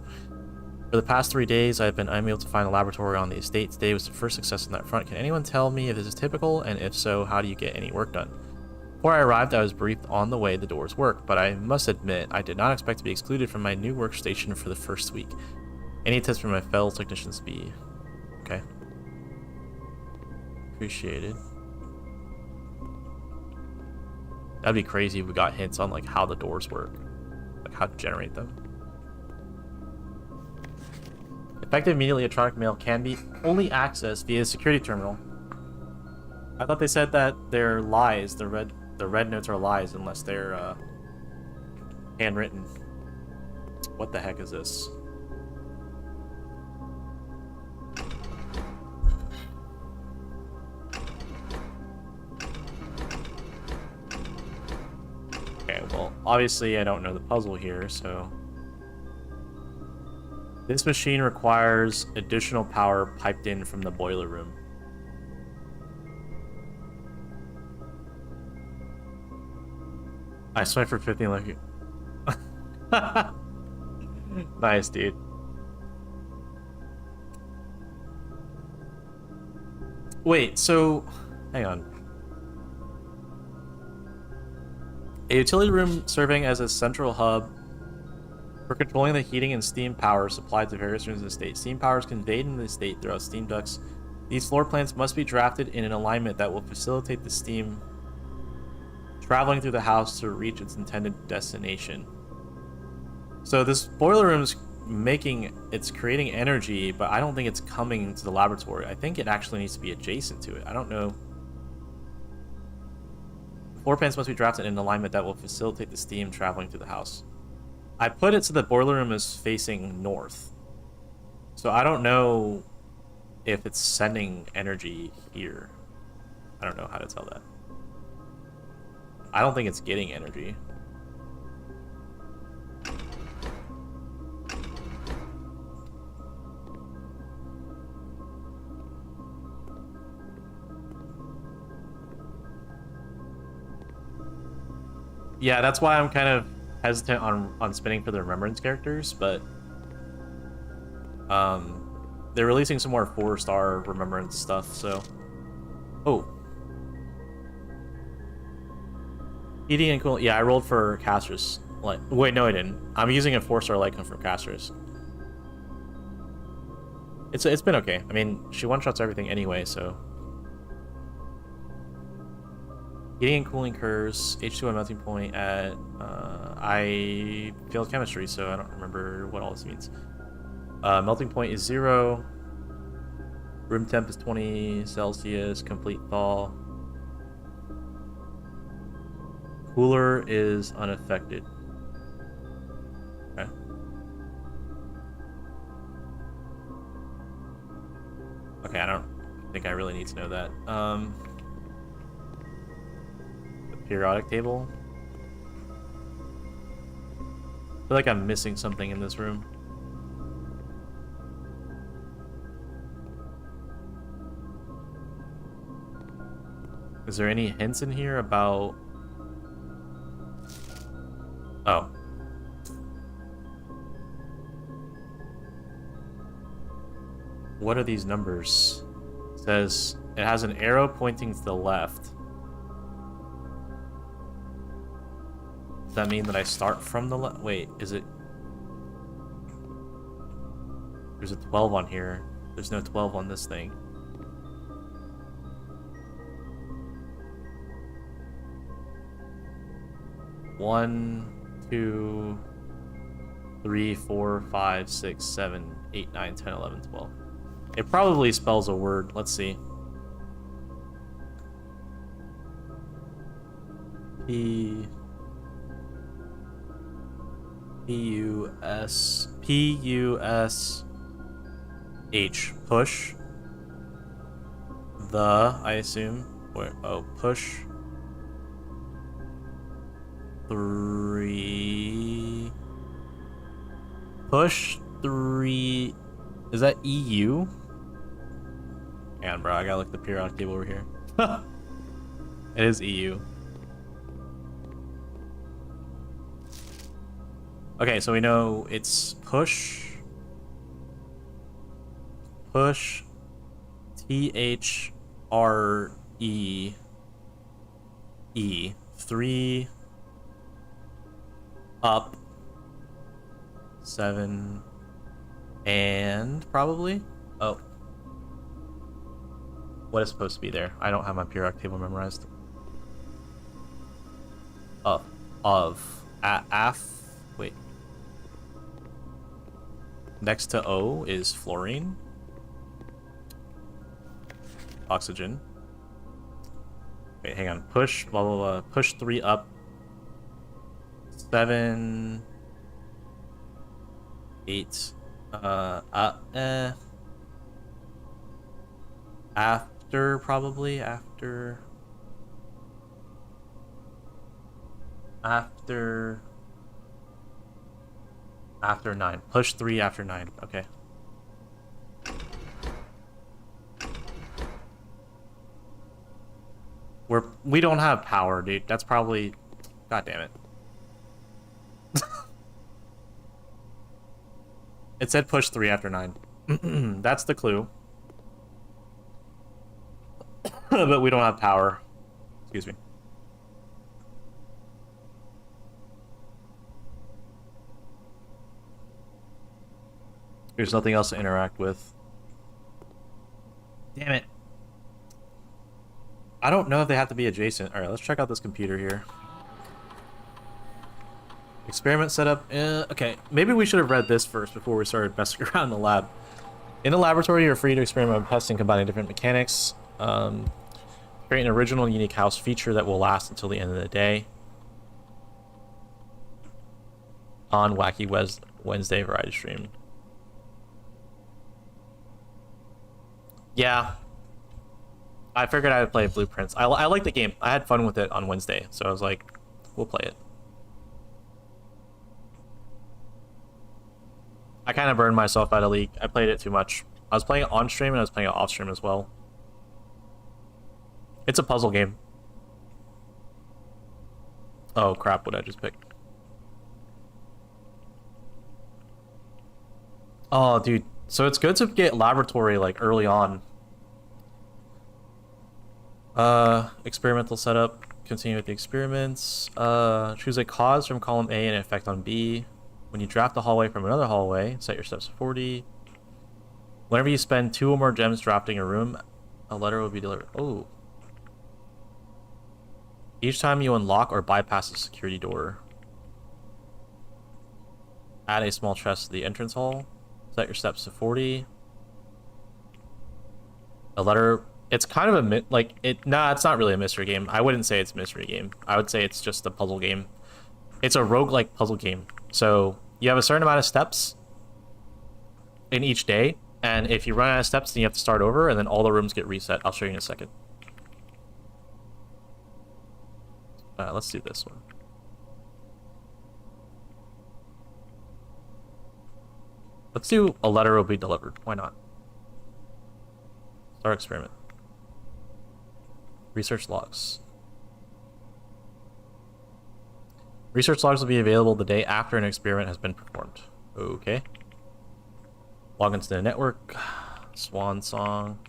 S1: For the past 3 days, I've been unable to find a laboratory on the estate. Today was the first success on that front. Can anyone tell me if this is typical, and if so, how do you get any work done? Before I arrived, I was briefed on the way the doors work, but I must admit, I did not expect to be excluded from my new workstation for the first week. Any tips from my fellow technicians be... Okay. Appreciated. That'd be crazy if we got hints on like how the doors work, like how to generate them. Effective immediately electronic mail can be only accessed via the security terminal. I thought they said that they're lies. The red notes are lies unless they're handwritten. What the heck is this? Okay, well, obviously I don't know the puzzle here, so... This machine requires additional power piped in from the boiler room. I swipe for 50 lucky. Nice, dude. Wait, so... Hang on. A utility room serving as a central hub for controlling the heating and steam power supplied to various rooms of the estate. Steam power is conveyed in the estate throughout steam ducts. These floor plans must be drafted in an alignment that will facilitate the steam traveling through the house to reach its intended destination. So this boiler room's it's creating energy, but I don't think it's coming to the laboratory. I think it actually needs to be adjacent to it. I don't know. Floor plans must be drafted in an alignment that will facilitate the steam traveling through the house. I put it so the boiler room is facing north. So I don't know if it's sending energy here. I don't know how to tell that. I don't think it's getting energy. Yeah, that's why I'm kind of hesitant on spinning for the remembrance characters, but they're releasing some more 4-star remembrance stuff, so... Oh. Heating and cooling. Yeah, I rolled for Castris. Like, wait, no, I didn't. I'm using a 4-star Lycan for Castris. It's been okay. I mean, she one-shots everything anyway, so. Heating and cooling curves, H2O melting point at, I failed chemistry, so I don't remember what all this means. Melting point is 0. Room temp is 20 Celsius, complete thaw. Cooler is unaffected. Okay. Okay, I don't think I really need to know that. The periodic table. I feel like I'm missing something in this room. Is there any hints in here about... Oh. What are these numbers? It says it has an arrow pointing to the left. Does that mean that I start from the left? Wait, is it... There's a 12 on here. There's no 12 on this thing. One, 2, 3, 4, 5, 6, 7, 8, 9, 10, 11, 12. It probably spells a word. Let's see. P-U-S-H. Push. I assume. Where? Oh, push. 3. Push 3. Is that EU? Man, bro, I gotta look at the periodic table over here. It is EU. Okay, so we know it's push. Push. T-H-R-E-E. 3. Up. 7. And probably? Oh. What is supposed to be there? I don't have my periodic table memorized. Wait. Next to O is fluorine. Oxygen. Wait, hang on. Push, blah, blah, blah. Push 3 up. 7. 8. After, probably. After 9. Push 3 after 9. Okay. We don't have power, dude. That's probably... God damn it. It said push 3 after 9. That's the clue. But we don't have power. Excuse me. There's nothing else to interact with. Damn it. I don't know if they have to be adjacent. Alright, let's check out this computer here. Experiment setup. Okay, maybe we should have read this first before we started messing around in the lab. In the laboratory, you're free to experiment with testing, combining different mechanics. Create an original and unique house feature that will last until the end of the day. On Wacky Wednesday variety stream. Yeah. I figured I would play Blueprints. I like the game. I had fun with it on Wednesday, so I was like, we'll play it. I kind of burned myself out of League. I played it too much. I was playing it on stream and I was playing it off stream as well. It's a puzzle game. Oh crap, what did I just pick? Oh, dude. So it's good to get laboratory like early on. Experimental setup. Continue with the experiments. Choose a cause from column A and an effect on B. When you draft a hallway from another hallway, set your steps to 40. Whenever you spend 2 or more gems drafting a room, a letter will be delivered. Oh. Each time you unlock or bypass a security door, add a small chest to the entrance hall. Set your steps to 40. A letter... It's kind of a... Nah, it's not really a mystery game. I wouldn't say it's a mystery game. I would say it's just a puzzle game. It's a roguelike puzzle game. So, you have a certain amount of steps in each day, and if you run out of steps, then you have to start over, and then all the rooms get reset. I'll show you in a second. Let's do this one. Let's do a letter will be delivered. Why not? Start experiment. Research logs. Research logs will be available the day after an experiment has been performed. Okay. Log into the network. Swan song.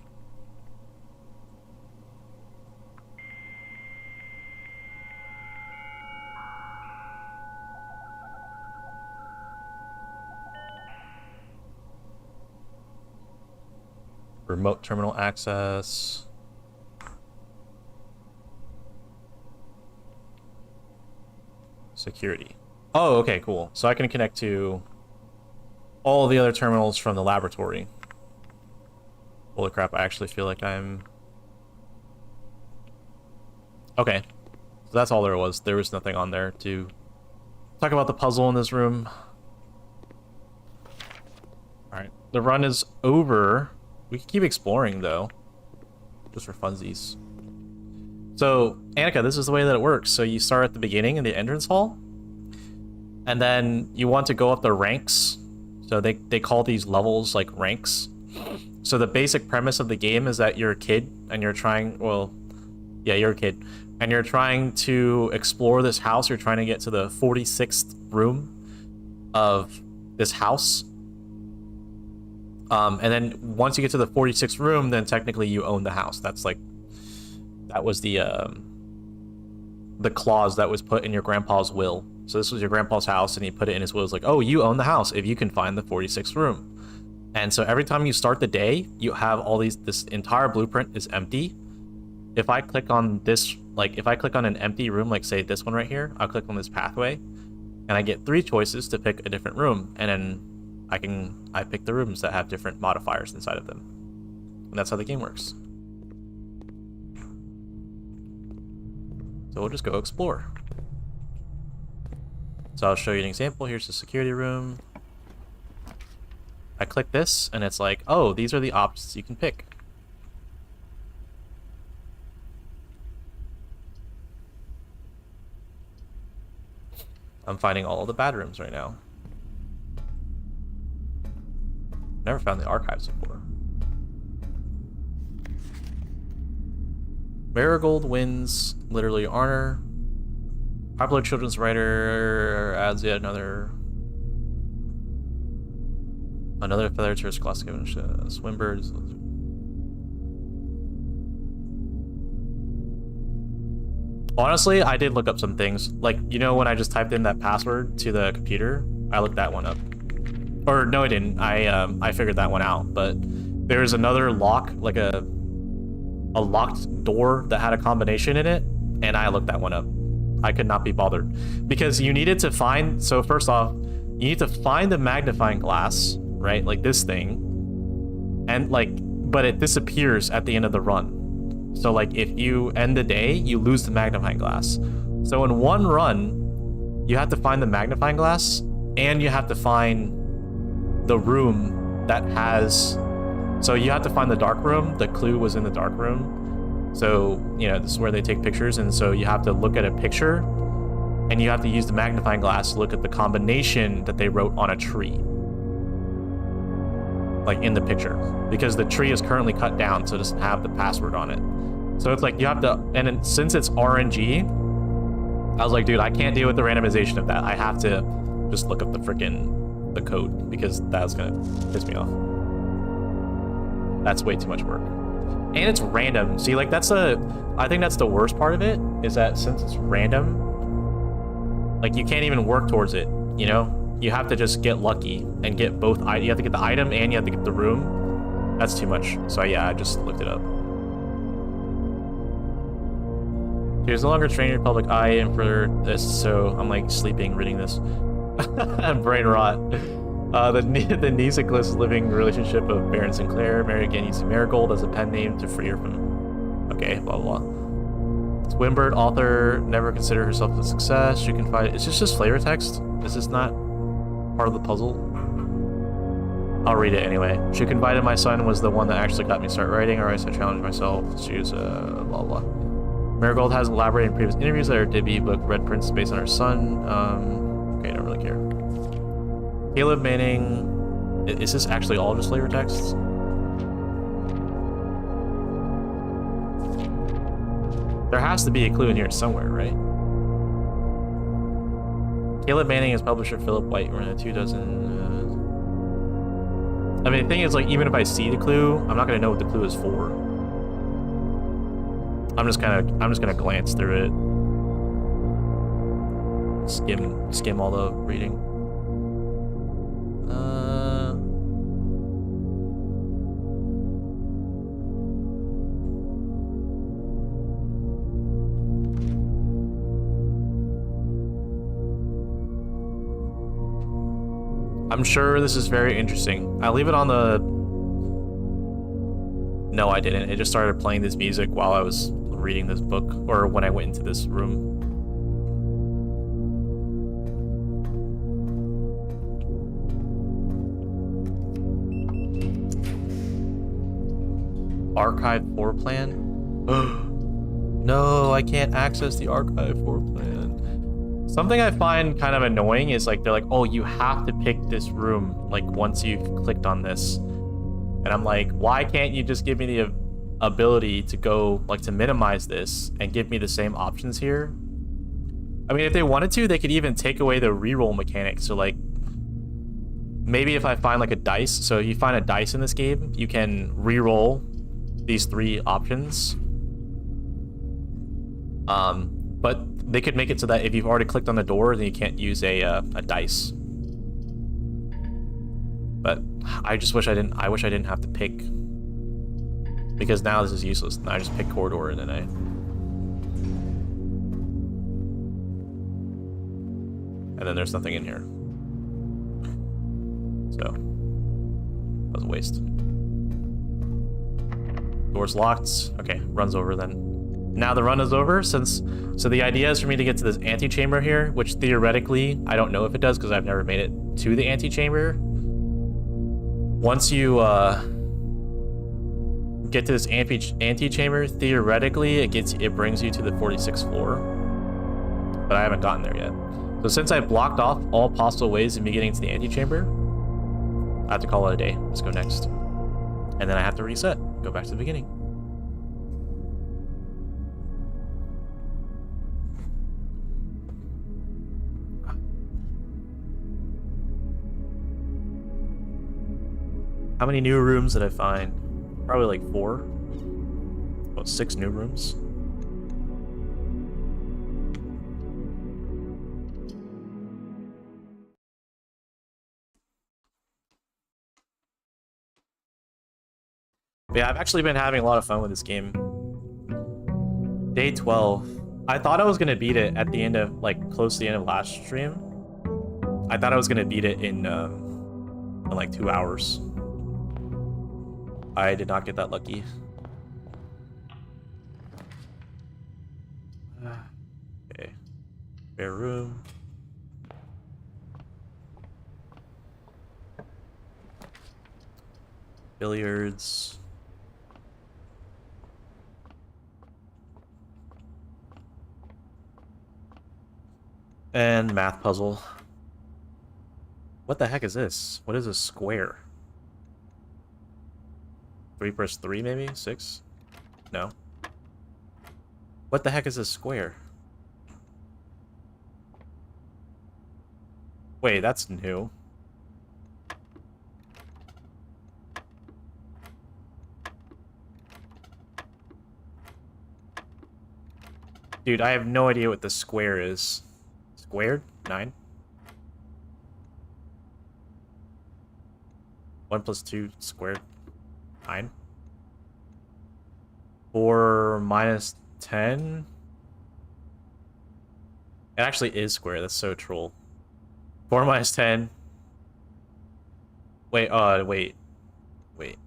S1: Remote terminal access. Security. Oh, okay, cool. So I can connect to all the other terminals from the laboratory. Holy crap, I actually feel like I'm... Okay. So that's all there was. There was nothing on there to talk about the puzzle in this room. Alright, the run is over. We can keep exploring, though. Just for funsies. So, Annika, this is the way that it works. So you start at the beginning in the entrance hall. And then you want to go up the ranks. So they call these levels, like, ranks. So the basic premise of the game is that you're a kid and you're trying... Well, yeah, you're a kid. And you're trying to explore this house. You're trying to get to the 46th room of this house. And then once you get to the 46th room, then technically you own the house. That's like, that was the clause that was put in your grandpa's will. So this was your grandpa's house, and he put it in his will. It was like, oh, you own the house if you can find the 46th room. And so every time you start the day, you have all these, this entire blueprint is empty. If I click on this, like if I click on an empty room, like say this one right here, I'll click on this pathway, and I get 3 choices to pick a different room. And then I pick the rooms that have different modifiers inside of them. And that's how the game works. So we'll just go explore. So I'll show you an example. Here's the security room. I click this, and it's like, oh, these are the options you can pick. I'm finding all of the bad rooms right now. Never found the archives before. Marigold wins literally honor. Popular children's writer adds yet another feather to his classic image. Swimbirds. Honestly, I did look up some things. Like, you know, when I just typed in that password to the computer, I looked that one up. Or no, I didn't. I figured that one out. But there's another lock, like a locked door that had a combination in it, and I looked that one up. I could not be bothered because you needed to find. So first off, you need to find the magnifying glass, right? Like this thing, and like, but it disappears at the end of the run. So like, if you end the day, you lose the magnifying glass. So in one run, you have to find the magnifying glass, and you have to find the room that has, so you have to find the dark room. The clue was in the dark room. So, you know, this is where they take pictures, and so you have to look at a picture, and you have to use the magnifying glass to look at the combination that they wrote on a tree. Like in the picture. Because the tree is currently cut down, so it doesn't have the password on it. So it's like you have to, and then, since it's RNG, I was like, dude, I can't deal with the randomization of that. I have to just look up the code, because that's gonna piss me off. That's way too much work. And it's random. See, like, I think that's the worst part of it, is that since it's random, like, you can't even work towards it, you know? You have to just get lucky and get both. You have to get the item and you have to get the room. That's too much. So yeah, I just looked it up. There's no longer training your public eye in for this, so I'm like sleeping reading this. Brain rot. The Niseklis living relationship of Baron Sinclair, Mary again using Marigold as a pen name to free her from... Okay, blah, blah, blah. Swimbird, author, never considered herself a success. She confided... Is this just flavor text? Is this not part of the puzzle? I'll read it anyway. She confided my son was the one that actually got me start writing, or I challenged myself. She was, blah, blah. Marigold has elaborated in previous interviews that her debut book, Red Prince, is based on her son. Okay, I don't really care. Caleb Manning... Is this actually all just flavor texts? There has to be a clue in here somewhere, right? Caleb Manning is publisher Philip White. We're in a 24. I mean, the thing is, like, even if I see the clue, I'm not gonna know what the clue is for. I'm just gonna glance through it. Skim all the reading. I'm sure this is very interesting. I'll leave it on the... No, I didn't. It just started playing this music while I was reading this book, or when I went into this room. Archive floor plan? No, I can't access the archive floor plan. Something I find kind of annoying is like, they're like, oh, you have to pick this room, like, once you've clicked on this. And I'm like, why can't you just give me the ability to go, like, to minimize this and give me the same options here? I mean, if they wanted to, they could even take away the reroll mechanic. So, like, maybe if I find, like, a dice. So if you find a dice in this game, you can reroll these 3 options. But they could make it so that if you've already clicked on the door, then you can't use a dice. But I just wish I didn't. I wish I didn't have to pick, because now this is useless. Now I just pick corridor and then there's nothing in here. So that was a waste. Door's locked. Okay, run's over then. Now the run is over, so the idea is for me to get to this antechamber here, which theoretically, I don't know if it does because I've never made it to the antechamber. Once you get to this antechamber, theoretically it brings you to the 46th floor, but I haven't gotten there yet. So since I blocked off all possible ways of me getting to the antechamber, I have to call it a day. Let's go next. And then I have to reset, go back to the beginning. How many new rooms did I find? Probably like 4. About 6 new rooms. But yeah, I've actually been having a lot of fun with this game. Day 12. I thought I was gonna beat it at the end of, like, close to the end of last stream. I thought I was gonna beat it in like 2 hours. I did not get that lucky. Okay. Spare room. Billiards. And math puzzle. What the heck is this? What is a square? 3 + 3 maybe? 6? No. What the heck is a square? Wait, that's new. Dude, I have no idea what the square is. Squared? 9? 1 + 2 squared. 9. 4 minus 10. It actually is square. That's so troll. 4 minus 10. Wait, wait. Wait.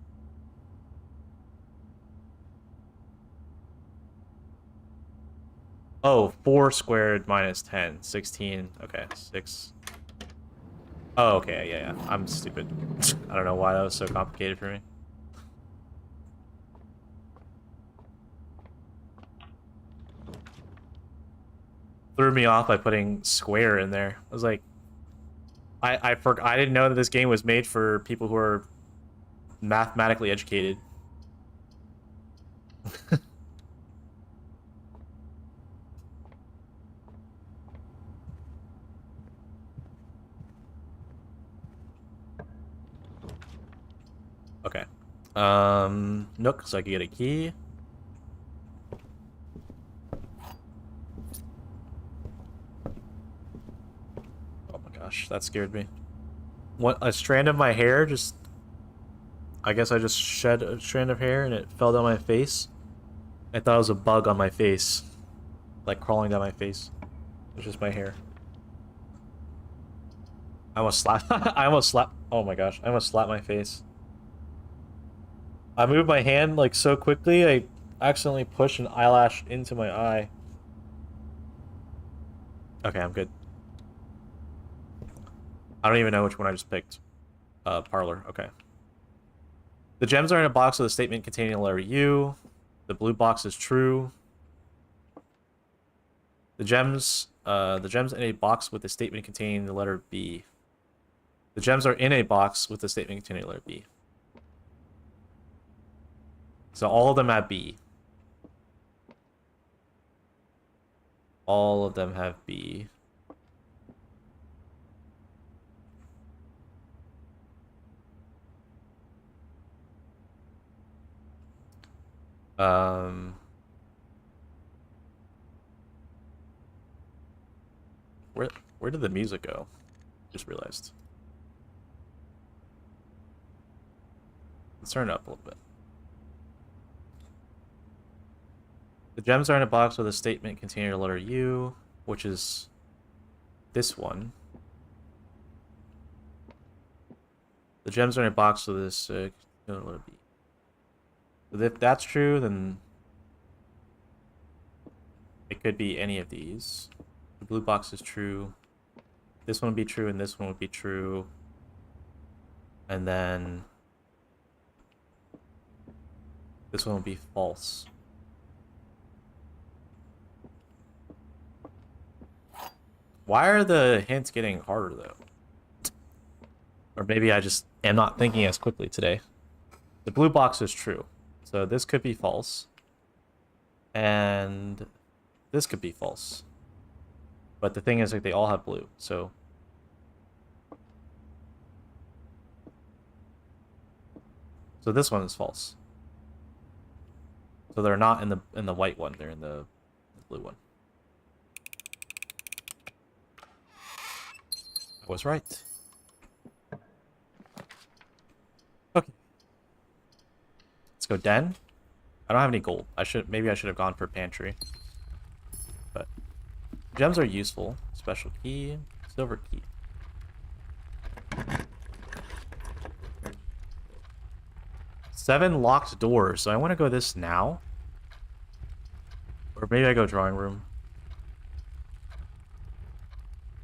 S1: Oh, 4 squared minus 10. 16. Okay, 6. Oh, okay, yeah. I'm stupid. I don't know why that was so complicated for me. Threw me off by putting square in there. I was like, I didn't know that this game was made for people who are mathematically educated. Okay. Nook, so I can get a key. Oh my gosh, that scared me. What, a strand of my hair just... I guess I just shed a strand of hair and it fell down my face. I thought it was a bug on my face. Like crawling down my face. It's just my hair. I almost slapped... I almost slapped... Oh my gosh, I almost slapped my face. I moved my hand like so quickly, I accidentally pushed an eyelash into my eye. Okay, I'm good. I don't even know which one I just picked. Parlor, okay. The gems are in a box with a statement containing the letter U. The blue box is true. The gems in a box with a statement containing the letter B. The gems are in a box with a statement containing the letter B. So all of them have B. All of them have B. Where did the music go? Just realized. Let's turn it up a little bit. The gems are in a box with a statement containing the letter U, which is this one. The gems are in a box with this letter B. So if that's true, then it could be any of these. The blue box is true. This one would be true, and this one would be true. And then this one would be false. Why are the hints getting harder, though? Or maybe I just am not thinking as quickly today. The blue box is true. So this could be false. And this could be false. But the thing is, like, they all have blue, so... So this one is false. So they're not in the white one, they're in the blue one. I was right. Okay. Let's go den. I don't have any gold. Maybe I should have gone for pantry. But gems are useful. Special key, silver key. Seven locked doors. So I want to go this now. Or maybe I go drawing room.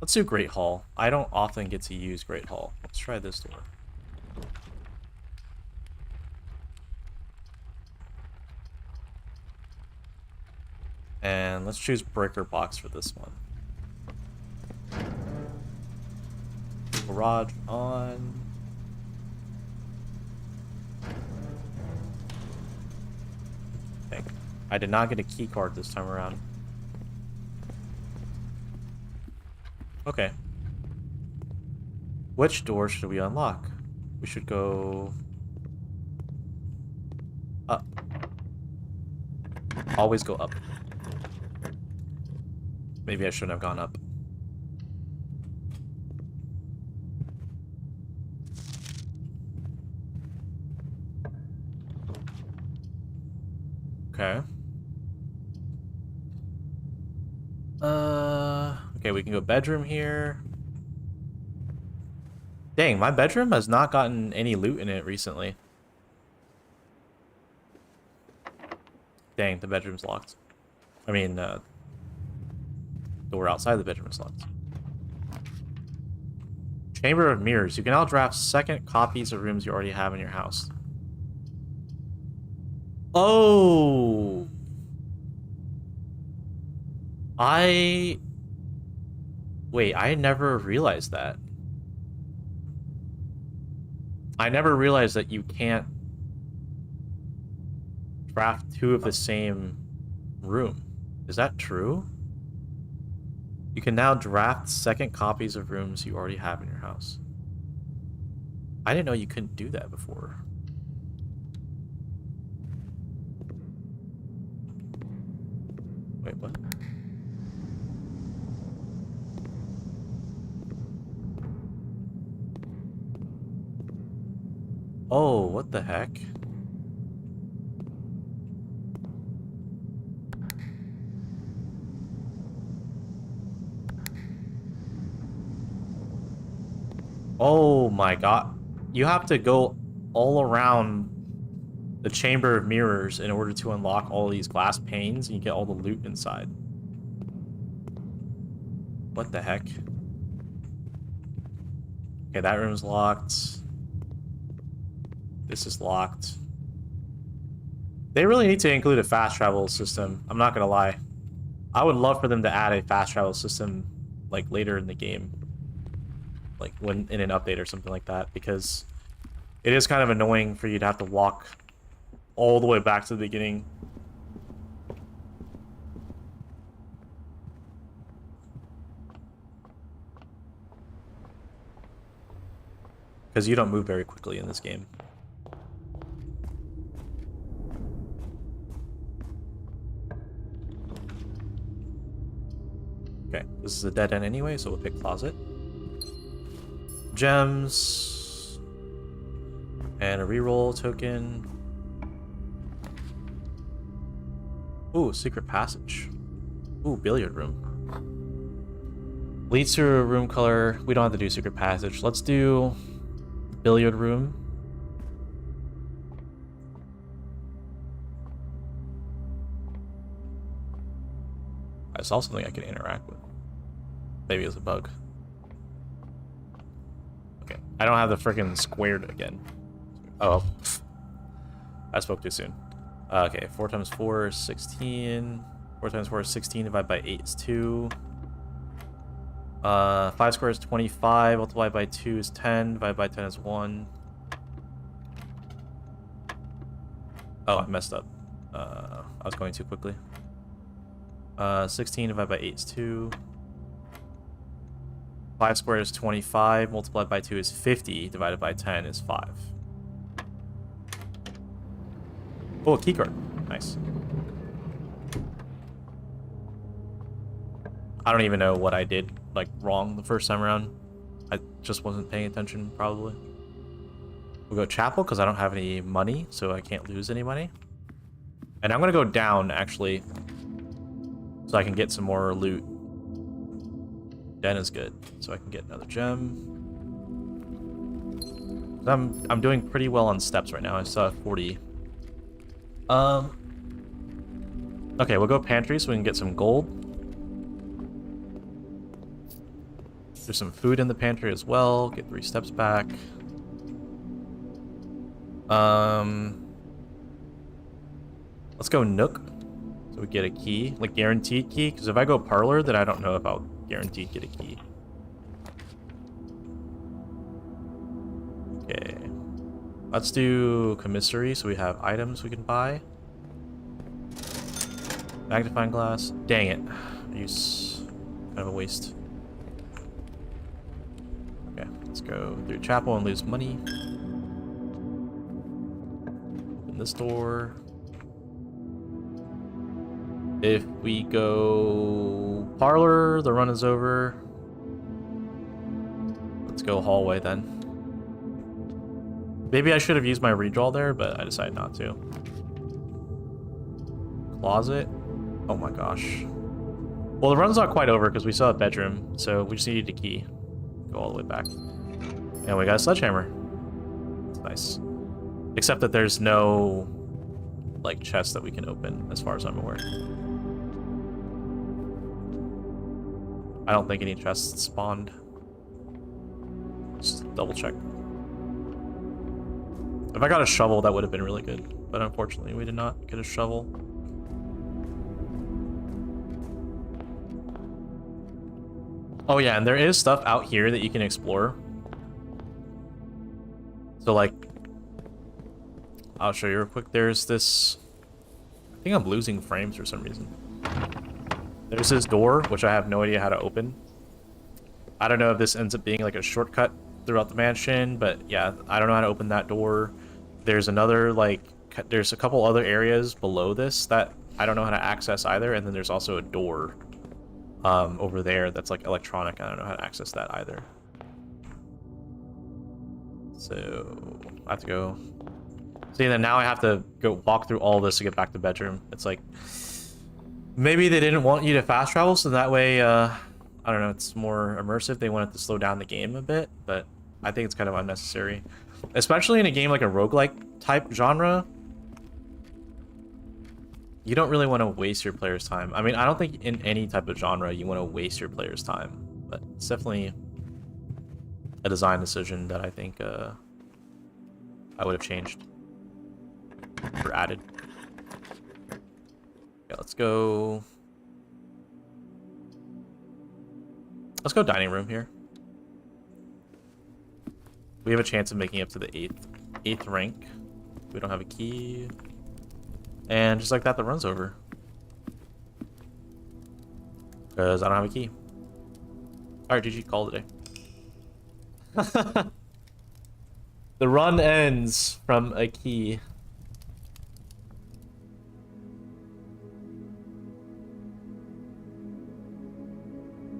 S1: Let's do Great Hall. I don't often get to use Great Hall. Let's try this door. And let's choose breaker box for this one. Garage on. Okay. I did not get a key card this time around. Okay. Which door should we unlock? We should go up. Always go up. Maybe I shouldn't have gone up. Okay, we can go bedroom here. Dang, my bedroom has not gotten any loot in it recently. Dang, the bedroom's locked. I mean, door outside the bedroom is locked. Chamber of Mirrors. You can now draft second copies of rooms you already have in your house. Oh! Wait, I never realized that. I never realized that you can't draft two of the same room. Is that true? You can now draft second copies of rooms you already have in your house. I didn't know you couldn't do that before. Wait, what? Oh, what the heck? Oh my god. You have to go all around the Chamber of Mirrors in order to unlock all these glass panes and you get all the loot inside. What the heck? Okay, that room's locked. This is locked. They really need to include a fast travel system. I'm not gonna lie. I would love for them to add a fast travel system like later in the game. Like when in an update or something like that, because it is kind of annoying for you to have to walk all the way back to the beginning. Because you don't move very quickly in this game. Okay, this is a dead end anyway, so we'll pick closet. Gems. And a reroll token. Ooh, secret passage. Ooh, billiard room. Leads to a room color. We don't have to do secret passage. Let's do billiard room. I saw something I can interact with. Maybe it's a bug. Okay, I don't have the freaking squared again. Oh, I spoke too soon. Okay, 4 times 4 is 16. 4 times 4 is 16. Divided by 8 is 2. 5 squared is 25. Multiplied by 2 is 10. Divided by 10 is 1. Oh, I messed up. I was going too quickly. 16 divided by 8 is 2. 5 squared is 25. Multiplied by 2 is 50. Divided by 10 is 5. Oh, a keycard. Nice. I don't even know what I did like wrong the first time around. I just wasn't paying attention, probably. We'll go chapel because I don't have any money, so I can't lose any money. And I'm gonna go down actually, so I can get some more loot. Den is good, so I can get another gem. I'm doing pretty well on steps right now. I still have 40. Okay, we'll go pantry so we can get some gold. There's some food in the pantry as well. Get 3 steps back. Let's go Nook. So we get a key, like guaranteed key. Because if I go parlor, then I don't know if I'll guaranteed get a key. Okay. Let's do commissary so we have items we can buy. Magnifying glass. Dang it. I use kind of a waste. Okay, let's go through chapel and lose money. Open this door. If we go parlor, the run is over. Let's go hallway then. Maybe I should have used my redraw there, but I decided not to. Closet. Oh my gosh. Well, the run's not quite over because we still have a bedroom, so we just needed a key. Go all the way back. And we got a sledgehammer. It's nice. Except that there's no, like, chest that we can open, as far as I'm aware. I don't think any chests spawned. Just double check. If I got a shovel, that would have been really good. But unfortunately, we did not get a shovel. Oh yeah, and there is stuff out here that you can explore. So like, I'll show you real quick. There's this, I think I'm losing frames for some reason. There's this door, which I have no idea how to open. I don't know if this ends up being like a shortcut throughout the mansion, but yeah, I don't know how to open that door. There's another, like, there's a couple other areas below this that I don't know how to access either, and then there's also a door over there that's like electronic. I don't know how to access that either. So I have to go. See, then now I have to go walk through all this to get back to the bedroom. It's like, maybe they didn't want you to fast travel, so that way, I don't know, it's more immersive. They wanted to slow down the game a bit, but I think it's kind of unnecessary. Especially in a game like a roguelike type genre. You don't really want to waste your player's time. I mean, I don't think in any type of genre you want to waste your player's time, but it's definitely a design decision that I think I would have changed or added. Yeah, let's go. Let's go dining room here. We have a chance of making it up to the eighth rank. We don't have a key. And just like that, the run's over. Because I don't have a key. Alright, GG, call it a day. The run ends from a key.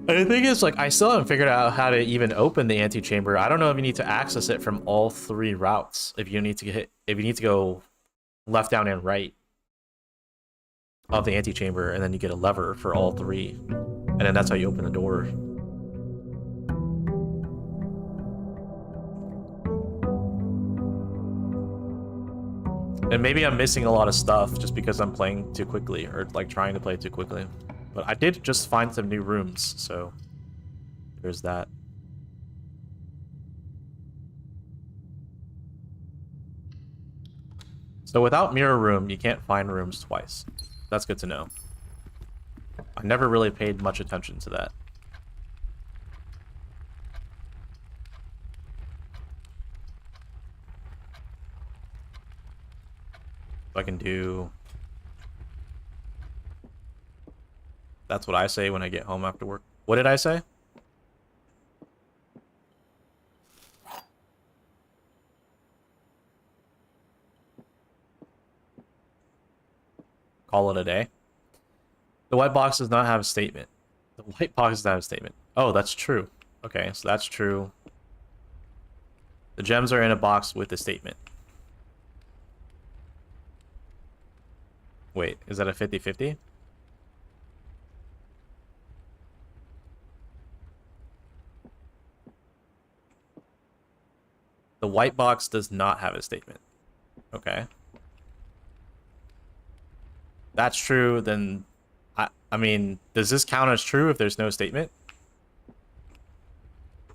S1: And the thing is, like, I still haven't figured out how to even open the antechamber. I don't know if you need to access it from all 3 routes. If you need to go left, down, and right of the antechamber, and then you get a lever for all 3, and then that's how you open the door. And maybe I'm missing a lot of stuff just because I'm playing too quickly, or like trying to play too quickly. But I did just find some new rooms, so there's that. So without mirror room, you can't find rooms twice. That's good to know. I never really paid much attention to that. I can do... That's what I say when I get home after work. What did I say? Call it a day. The white box does not have a statement. The white box does not have a statement. Oh, that's true. Okay, so that's true. The gems are in a box with a statement. Wait, is that a 50-50? The white box does not have a statement. Okay. That's true, then... I mean, does this count as true if there's no statement?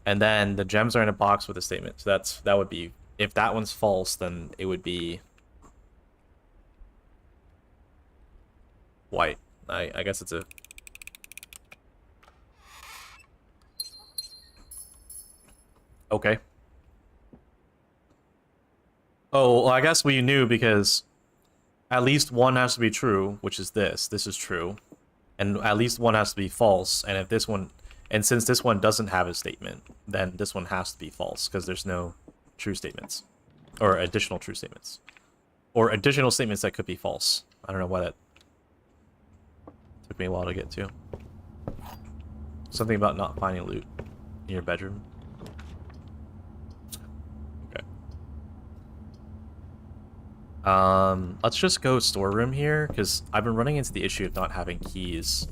S1: And then the gems are in a box with a statement. So that would be... If that one's false, then it would be... white. I guess it's a... Okay. Oh, well, I guess we knew because at least one has to be true, which is this. This is true. And at least one has to be false. And if this one... And since this one doesn't have a statement, then this one has to be false because there's no true statements. Or additional true statements. Or additional statements that could be false. I don't know why that took me a while to get to. Something about not finding loot in your bedroom. Let's just go storeroom here, because I've been running into the issue of not having keys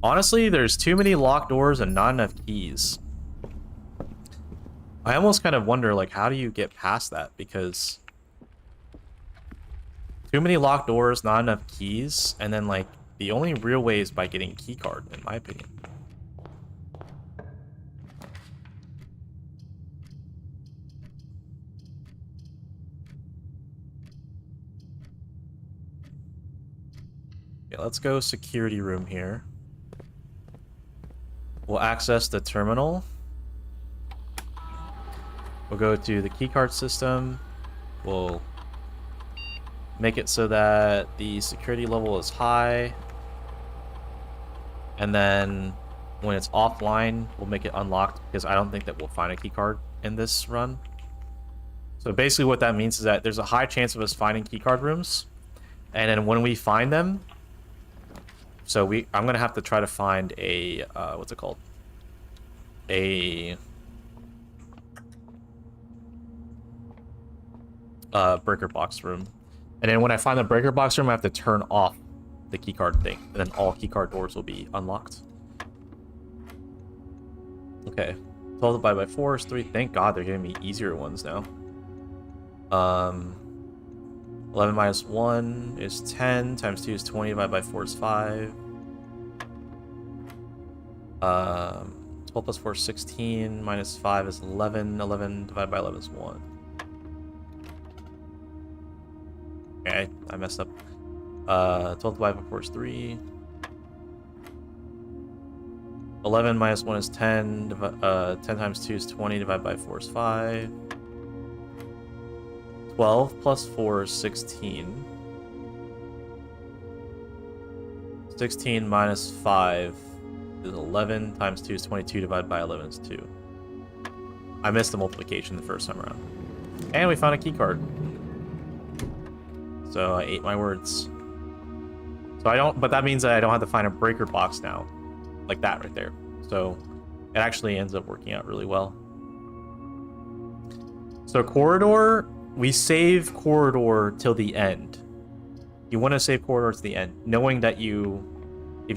S1: Honestly, there's too many locked doors and not enough keys. I almost kind of wonder, like, how do you get past that? Because too many locked doors, not enough keys, and then, like, the only real way is by getting a key card, in my opinion. Okay, let's go security room here. We'll access the terminal. We'll go to the keycard system. We'll make it so that the security level is high. And then when it's offline, we'll make it unlocked because I don't think that we'll find a keycard in this run. So basically what that means is that there's a high chance of us finding keycard rooms. And then when we find them, so I'm gonna have to try to find a what's it called? A breaker box room. And then when I find the breaker box room, I have to turn off the keycard thing, and then all keycard doors will be unlocked. Okay, 12 divided by 4 is 3. Thank God they're giving me easier ones now. 11 minus 1 is 10, times 2 is 20, divided by 4 is 5. 12 plus 4 is 16, minus 5 is 11, 11 divided by 11 is 1. Okay, I messed up. 12 divided by 4 is 3. 11 minus 1 is 10. 10 times 2 is 20. Divided by 4 is 5. 12 plus 4 is 16. 16 minus 5 is 11. Times 2 is 22. Divided by 11 is 2. I missed the multiplication the first time around. And we found a key card. So I ate my words. So but that means that I don't have to find a breaker box now. Like that right there. So it actually ends up working out really well. So corridor, we save corridor till the end. You want to save corridor to the end, knowing that if you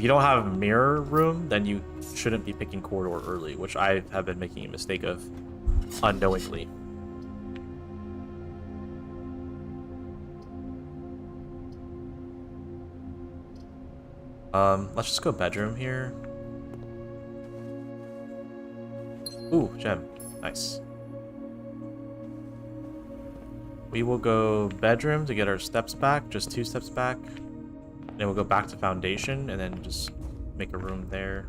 S1: don't have a mirror room, then you shouldn't be picking corridor early, which I have been making a mistake of unknowingly. Let's just go bedroom here. Ooh, gem. Nice. We will go bedroom to get our steps back, just 2 steps back. Then we'll go back to foundation and then just make a room there.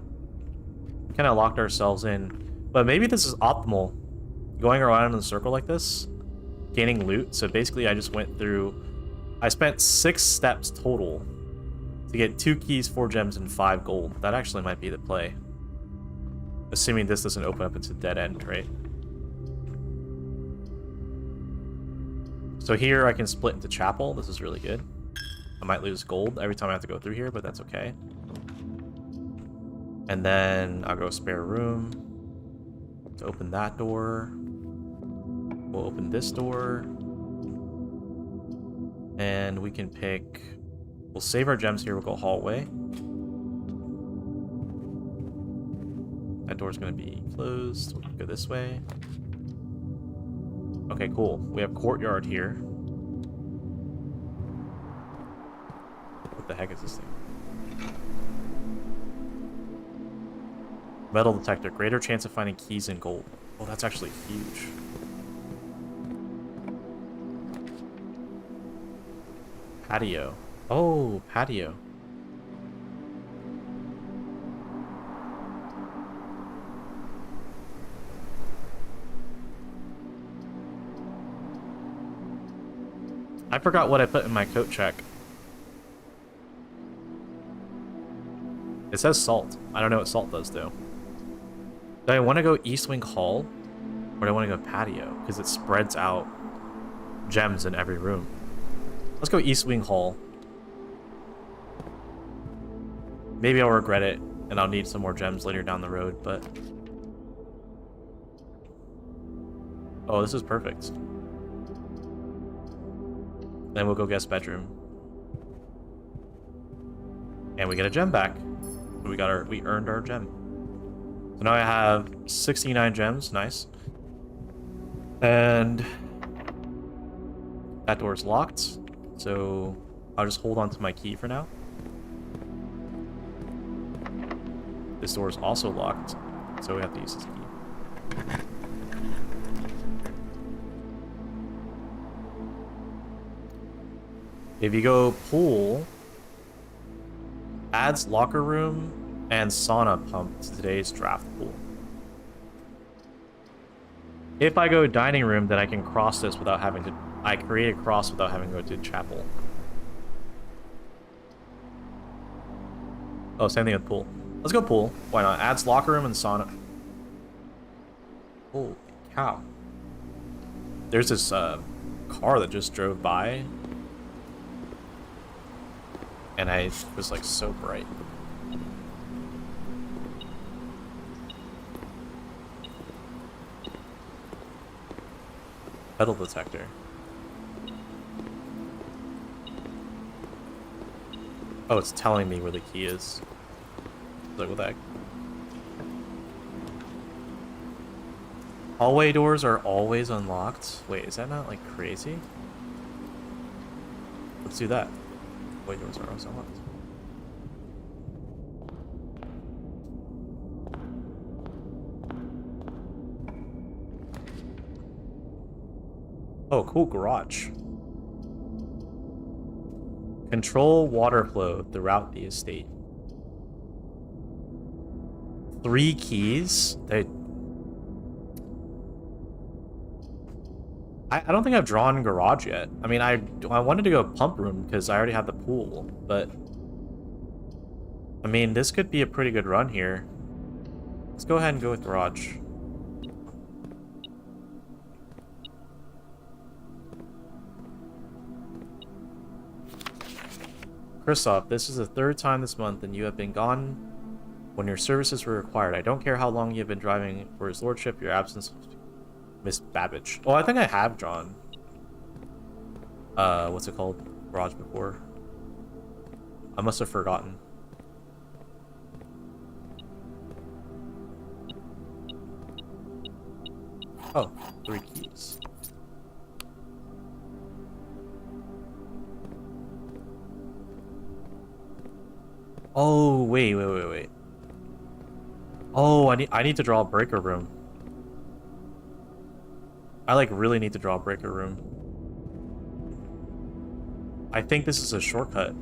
S1: Kind of locked ourselves in. But maybe this is optimal. Going around in a circle like this, gaining loot. So basically I just went through, I spent 6 steps total to get 2 keys, 4 gems, and 5 gold. That actually might be the play. Assuming this doesn't open up into dead end, right? So here I can split into chapel. This is really good. I might lose gold every time I have to go through here, but that's okay. And then I'll go spare room to open that door. We'll open this door. And we can pick... We'll save our gems here. We'll go hallway. That door's going to be closed. We can go this way. Okay, cool. We have courtyard here. What the heck is this thing? Metal detector. Greater chance of finding keys and gold. Oh, that's actually huge. Patio. Oh, patio. I forgot what I put in my coat check. It says salt. I don't know what salt does, though. Do I want to go East Wing Hall? Or do I want to go patio? Because it spreads out gems in every room. Let's go East Wing Hall. Maybe I'll regret it, and I'll need some more gems later down the road, but... Oh, this is perfect. Then we'll go guest bedroom. And we get a gem back. We earned our gem. So now I have 69 gems, nice. And that door's locked, so I'll just hold on to my key for now. This door is also locked, so we have to use this key. If you go pool, adds locker room and sauna pump to today's draft pool. If I go dining room, then I can cross this without having to... I create a cross without having to go to chapel. Oh, same thing with pool. Let's go pool. Why not? Adds locker room and sauna. Holy cow. There's this car that just drove by. And I was like so bright. Metal detector. Oh, it's telling me where the key is. Like, what the heck? Hallway doors are always unlocked. Wait, is that not like crazy? Let's do that. Hallway doors are always unlocked. Oh, cool garage. Control water flow throughout the estate. 3 keys? I don't think I've drawn garage yet. I mean, I wanted to go pump room because I already have the pool, but... I mean, this could be a pretty good run here. Let's go ahead and go with garage. Christoph, this is the 3rd time this month and you have been gone when your services were required. I don't care how long you have been driving for his lordship, your absence... Miss Babbage. Oh, I think I have drawn... what's it called? Garage before. I must have forgotten. Oh, 3 keys. Oh, wait. Oh, I need to draw a breaker room. I like really need to draw a breaker room. I think this is a shortcut.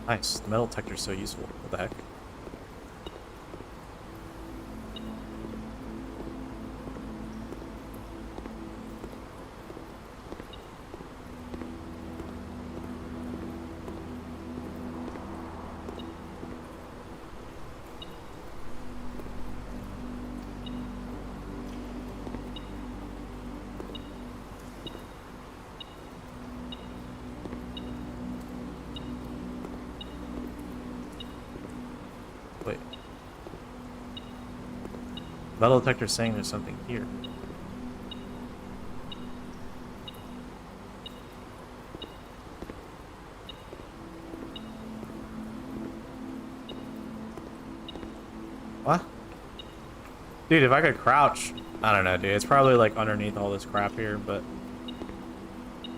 S1: Nice. The metal detector is so useful. What the heck? Wait. Metal detector saying there's something here. What? Dude, if I could crouch... I don't know, dude. It's probably like underneath all this crap here, but... Is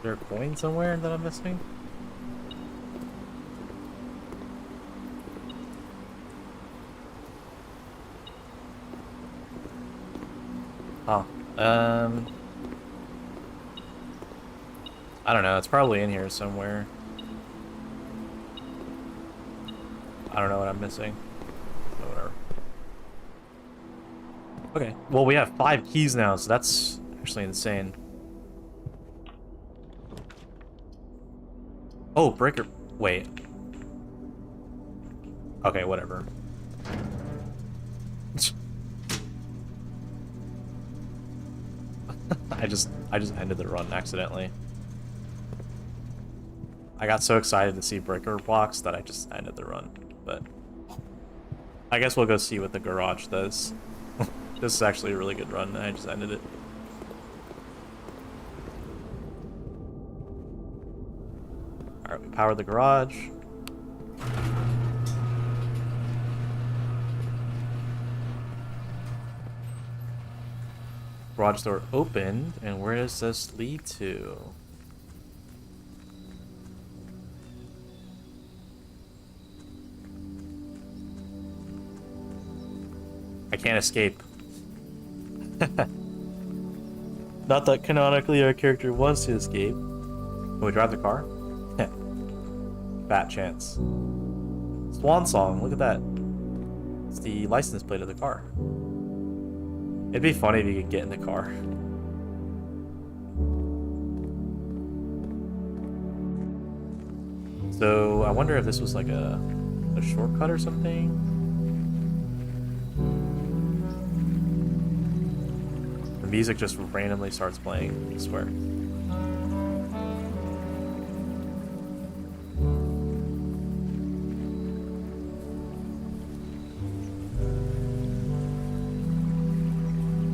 S1: there a coin somewhere that I'm missing? Oh, I don't know. It's probably in here somewhere. I don't know what I'm missing. Oh, whatever. Okay. Well, we have 5 keys now, so that's actually insane. Oh, breaker. Wait. Okay, whatever. I just ended the run accidentally. I got so excited to see breaker blocks that I just ended the run, but I guess we'll go see what the garage does. This is actually a really good run, and I just ended it. Alright, we powered the garage. Garage door opened, and where does this lead to? I can't escape. Not that canonically our character wants to escape. Can we drive the car? Fat chance. Swan song, look at that. It's the license plate of the car. It'd be funny if you could get in the car. So I wonder if this was like a shortcut or something. The music just randomly starts playing, I swear.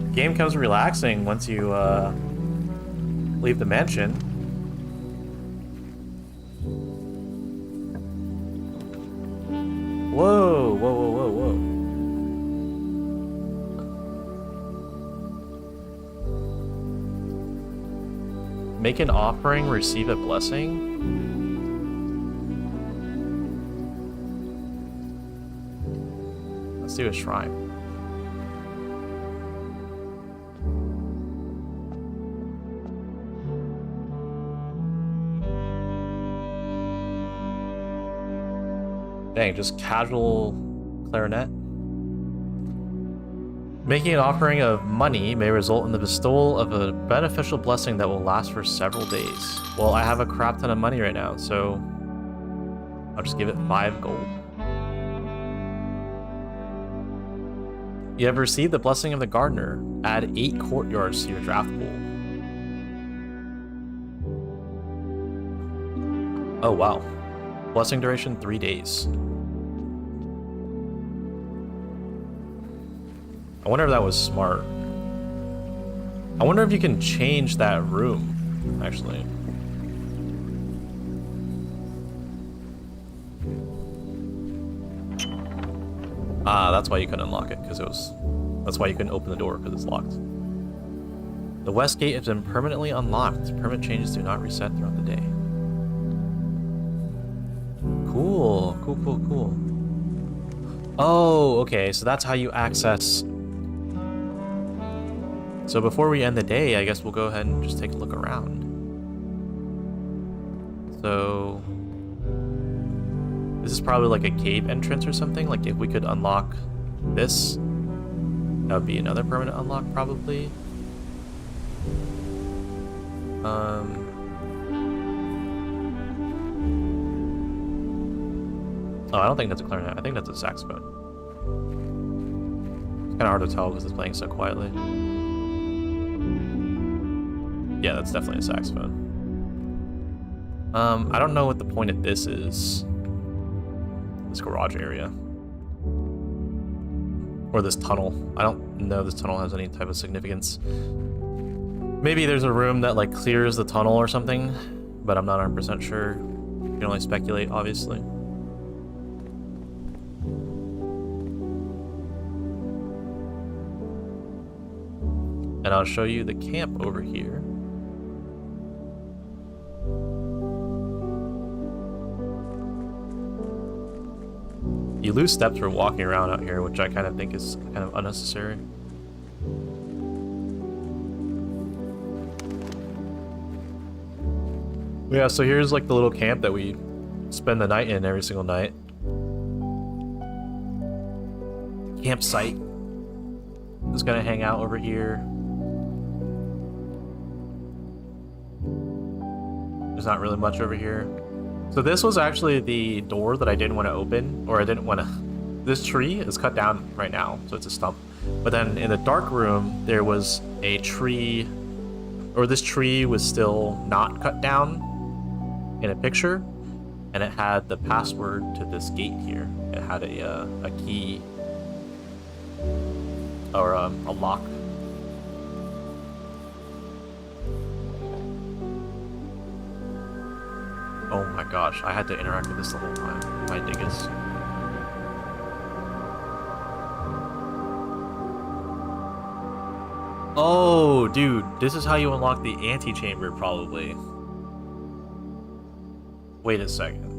S1: The game comes relaxing once you leave the mansion. Whoa, whoa, whoa, whoa, whoa. Make an offering, receive a blessing. Let's do a shrine. Dang, just casual clarinet. Making an offering of money may result in the bestowal of a beneficial blessing that will last for several days. Well, I have a crap ton of money right now, so I'll just give it 5 gold. You have received the blessing of the gardener. Add 8 courtyards to your draft pool. Oh, wow. Blessing duration 3 days. I wonder if that was smart. I wonder if you can change that room, actually. Ah, that's why you couldn't unlock it, because it was... That's why you couldn't open the door, because it's locked. The west gate has been permanently unlocked. Permanent changes do not reset throughout the day. Cool, cool, cool, cool. Oh, okay, so that's how you access... So before we end the day, I guess we'll go ahead and just take a look around. So... This is probably like a cave entrance or something. Like if we could unlock this, that would be another permanent unlock probably. Oh, I don't think that's a clarinet. I think that's a saxophone. It's kind of hard to tell because it's playing so quietly. Yeah, that's definitely a saxophone. I don't know what the point of this is. This garage area. Or this tunnel. I don't know if this tunnel has any type of significance. Maybe there's a room that like clears the tunnel or something, but I'm not 100% sure. You can only speculate, obviously. And I'll show you the camp over here. You lose steps for walking around out here, which I kind of think is kind of unnecessary. Yeah, so here's like the little camp that we spend the night in every single night. Campsite. Just gonna hang out over here. There's not really much over here. So this was actually the door that I didn't want to open, or I didn't want to... This tree is cut down right now, so it's a stump. But then in the dark room, there was a tree, or this tree was still not cut down in a picture, and it had the password to this gate here. It had a key, or a lock. Oh Oh my gosh, I had to interact with this the whole time. My dingus. Oh, dude, this is how you unlock the antechamber, probably. Wait a second.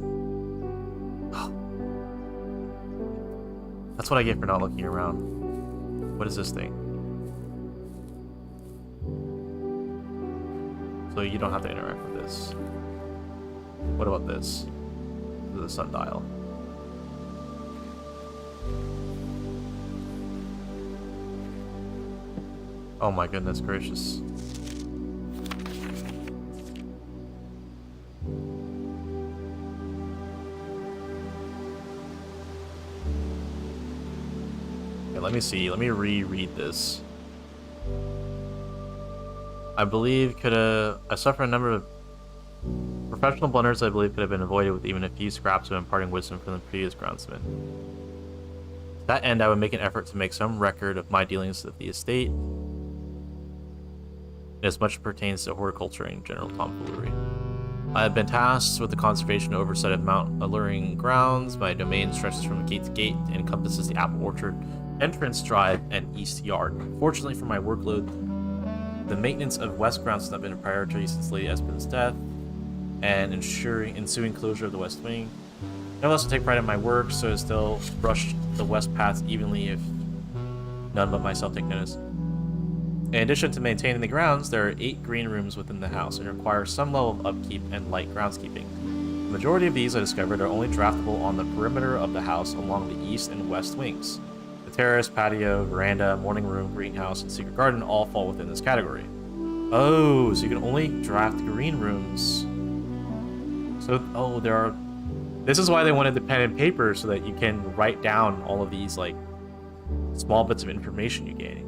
S1: That's what I get for not looking around. What is this thing? So you don't have to interact with this. What about this? This is a sundial. Oh my goodness gracious. Okay, let me see. Let me reread this. I believe I suffer a number of professional blunders I believe could have been avoided with even a few scraps of imparting wisdom from the previous groundsman. To that end, I would make an effort to make some record of my dealings with the estate, as much pertains to horticulture and general tomfoolery. I have been tasked with the conservation and oversight of Mount Alluring Grounds. My domain stretches from gate to gate and encompasses the Apple Orchard, Entrance Drive, and East Yard. Fortunately for my workload, the maintenance of West Grounds has not been a priority since Lady Espen's death, and ensuing closure of the West Wing. Nevertheless, I take pride in my work, so as still brush the west paths evenly if none but myself take notice. In addition to maintaining the grounds, there are 8 green rooms within the house and require some level of upkeep and light groundskeeping. The majority of these, I discovered, are only draftable on the perimeter of the house along the east and west wings. The terrace, patio, veranda, morning room, greenhouse, and secret garden all fall within this category. Oh, so you can only draft green rooms. So, oh, there are... This is why they wanted the pen and paper, so that you can write down all of these, like, small bits of information you're gaining.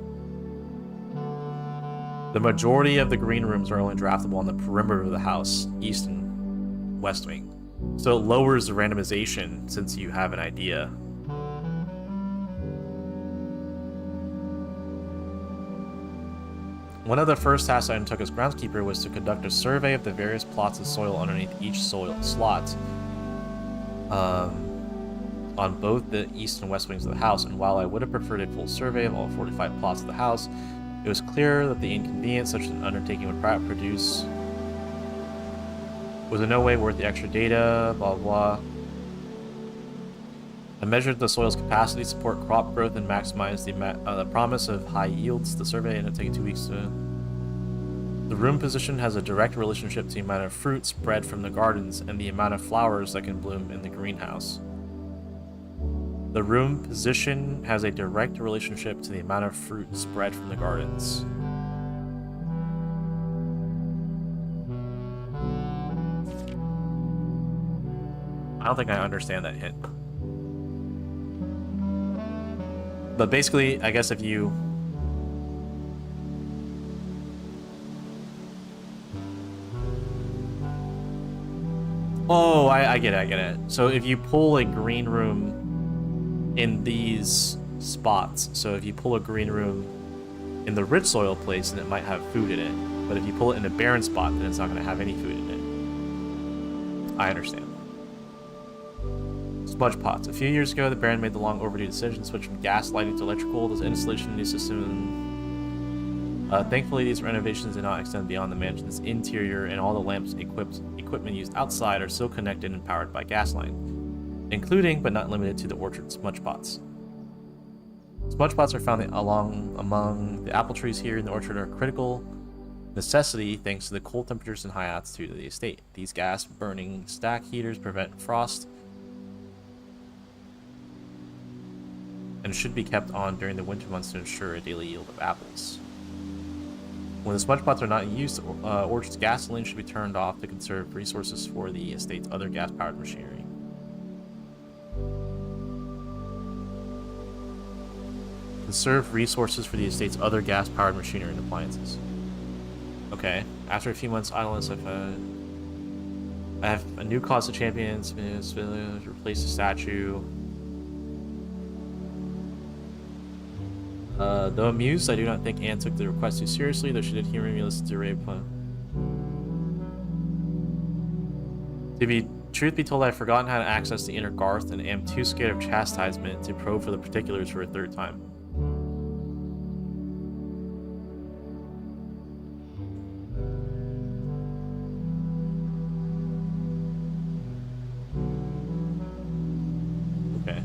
S1: The majority of the green rooms are only draftable on the perimeter of the house, east and west wing. So it lowers the randomization since you have an idea. One of the first tasks I undertook as groundskeeper was to conduct a survey of the various plots of soil underneath each soil slot on both the east and west wings of the house, and while I would have preferred a full survey of all 45 plots of the house, it was clear that the inconvenience such an undertaking would produce was in no way worth the extra data, blah blah. I measured the soil's capacity to support crop growth and maximize the promise of high yields. The survey ended up taking 2 weeks to... The room position has a direct relationship to the amount of fruit spread from the gardens and the amount of flowers that can bloom in the greenhouse. The room position has a direct relationship to the amount of fruit spread from the gardens. I don't think I understand that hint. But basically, I guess if you... Oh, I get it. So if you pull a green room in these spots, so if you pull a green room in the rich soil place, then it might have food in it. But if you pull it in a barren spot, then it's not going to have any food in it. I understand. Smudge pots. A few years ago, the Baron made the long overdue decision to switch from gas lighting to electrical. This installation of the new system. Thankfully, these renovations did not extend beyond the mansion's interior, and all the lamps equipment used outside are still connected and powered by gas line, including but not limited to the orchard smudge pots. Smudge pots are found among the apple trees here in the orchard are critical necessity thanks to the cold temperatures and high altitude of the estate. These gas burning stack heaters prevent frost and should be kept on during the winter months to ensure a daily yield of apples. When the smudge pots are not in use, orchard's gasoline should be turned off to conserve resources for the estate's other gas-powered machinery. Conserve resources for the estate's other gas-powered machinery and appliances. Okay. After a few months idleness, I have a new cause of champions. Replace the statue. Though amused, I do not think Anne took the request too seriously, though she did hear me listen to Ray. Truth be told, I've forgotten how to access the inner Garth and am too scared of chastisement to probe for the particulars for a third time. Okay.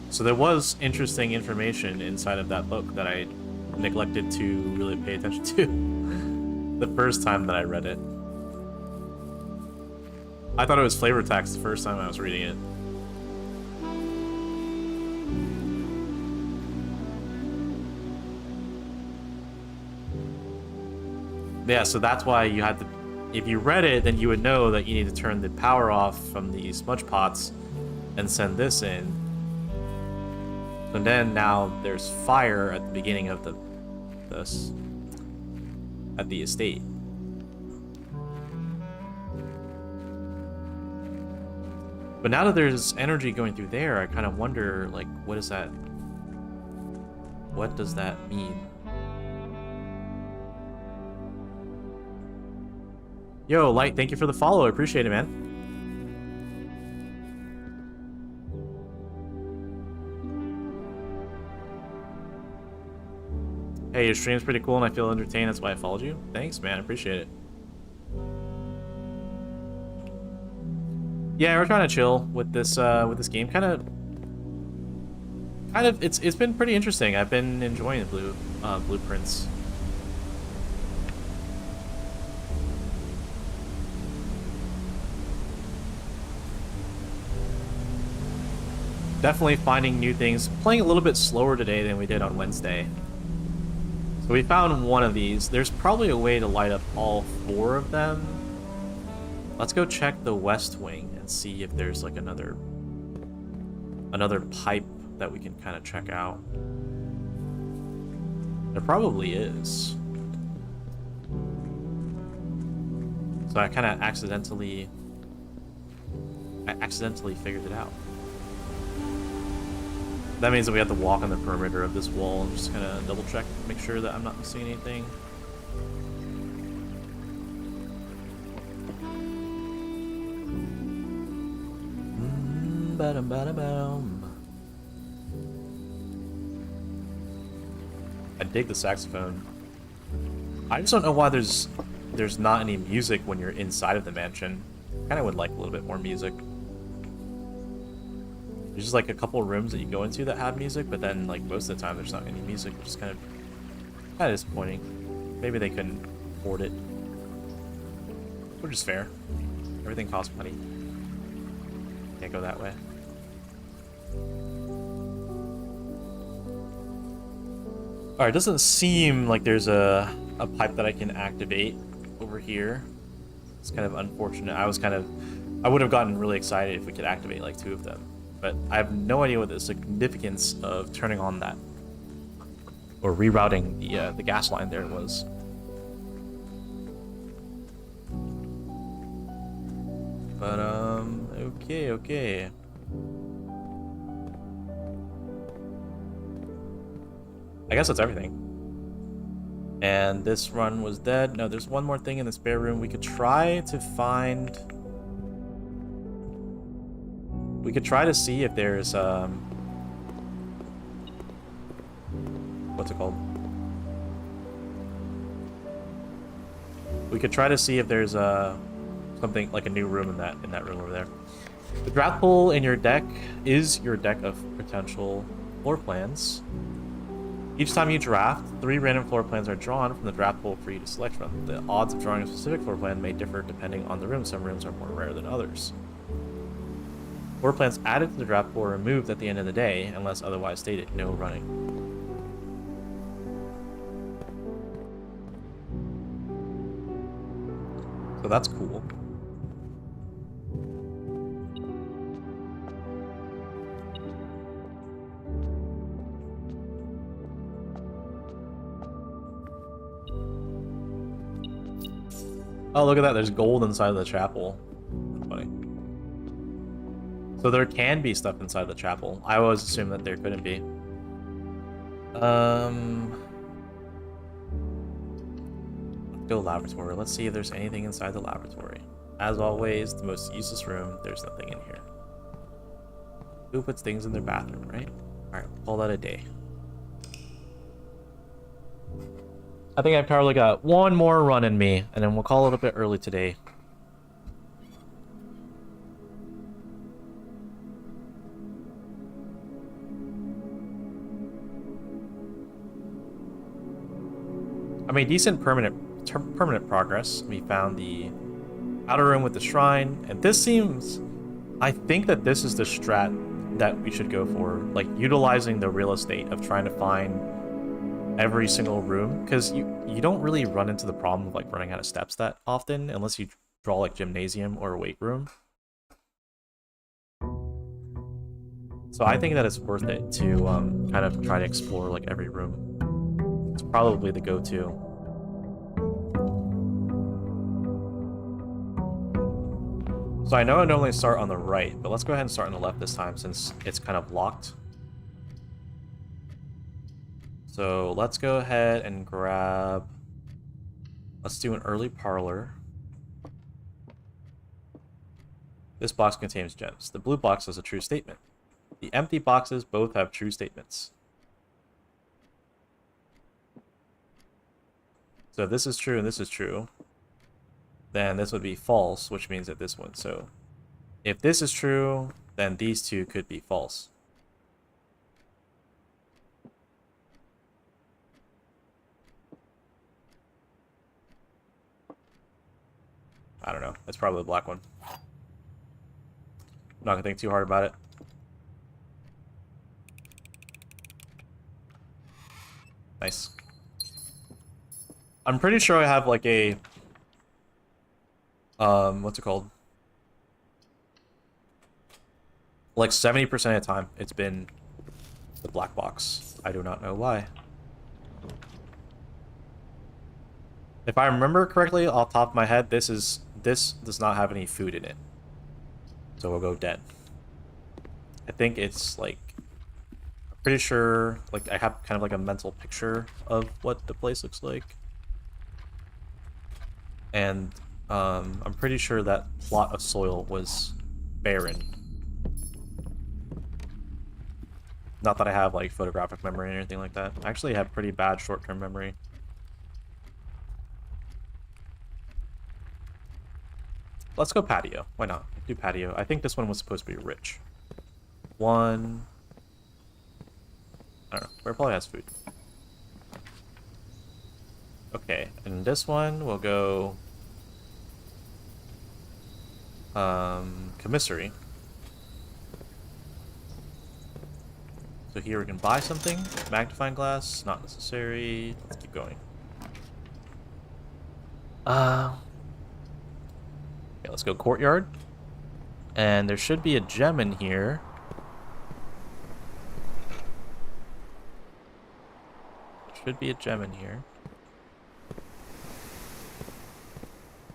S1: So there was interesting information inside of that book that I neglected to really pay attention to the first time that I read it. I thought it was flavor text the first time I was reading it. Yeah, so that's why you had to... If you read it, then you would know that you need to turn the power off from the smudge pots and send this in. And then now there's fire at the beginning of this at the estate. But now that there's energy going through there, I kind of wonder, like, what is that? What does that mean? Yo, Light, thank you for the follow. I appreciate it, man. Hey, your stream's pretty cool and I feel entertained. That's why I followed you. Thanks, man. I appreciate it. Yeah, we're trying to chill with this game. Kind of it's been pretty interesting. I've been enjoying the blueprints. Definitely finding new things. Playing a little bit slower today than we did on Wednesday. So we found one of these. There's probably a way to light up all 4 of them. Let's go check the west wing and see if there's like another pipe that we can kind of check out. There probably is. So I kind of accidentally figured it out. That means that we have to walk on the perimeter of this wall and just kind of double check, make sure that I'm not missing anything. I dig the saxophone. I just don't know why there's not any music when you're inside of the mansion. Kind of would like a little bit more music. There's just like a couple rooms that you go into that have music, but then like most of the time there's not any music, which is kind of disappointing. Maybe they couldn't afford it, which is fair. Everything costs money. Can't go that way. Alright, it doesn't seem like there's a pipe that I can activate over here. It's kind of unfortunate. I would have gotten really excited if we could activate like 2 of them. But I have no idea what the significance of turning on that or rerouting the gas line there was. But okay. I guess that's everything. And this run was dead. No, there's one more thing in the spare room. We could try to find... We could try to see if there's, what's it called? We could try to see if there's, something like a new room in that room over there. The draft pool in your deck is your deck of potential floor plans. Each time you draft, 3 random floor plans are drawn from the draft pool for you to select from. The odds of drawing a specific floor plan may differ depending on the room. Some rooms are more rare than others. Floor plans added to the draft pool are removed at the end of the day, unless otherwise stated. No running. So that's cool. Oh, look at that. There's gold inside of the chapel. That's funny. So there can be stuff inside the chapel. I always assumed that there couldn't be. Let's go laboratory. Let's see if there's anything inside the laboratory. As always, the most useless room. There's nothing in here. Who puts things in their bathroom, right? Alright, we'll call that a day. I think I've probably got one more run in me, and then we'll call it a bit early today. I mean, decent permanent progress. We found the outer room with the shrine, and this seems... I think that this is the strat that we should go for, like utilizing the real estate of trying to find every single room, because you don't really run into the problem of like running out of steps that often unless you draw like gymnasium or weight room. So I think that it's worth it to kind of try to explore like every room. It's probably the go-to. So I know I normally start on the right, but let's go ahead and start on the left this time since it's kind of locked. So let's go ahead and grab... Let's do an early parlor. This box contains gems. The blue box has a true statement. The empty boxes both have true statements. So if this is true and this is true, then this would be false, which means that this one. So if this is true, then these two could be false. I don't know. It's probably the black one. I'm not gonna think too hard about it. Nice. I'm pretty sure I have like a... what's it called? Like 70% of the time, it's been the black box. I do not know why. If I remember correctly, off the top of my head, this does not have any food in it. So we'll go dead. I think it's like... I'm pretty sure, like, I have kind of like a mental picture of what the place looks like. And I'm pretty sure that plot of soil was barren. Not that I have like photographic memory or anything like that. I actually have pretty bad short-term memory. Let's go patio. Why not? Do patio. I think this one was supposed to be rich. One... I don't know. Where probably has food. Okay, and this one will go... commissary. So here we can buy something. Magnifying glass, not necessary. Let's keep going. Okay, let's go courtyard. And there should be a gem in here. There should be a gem in here.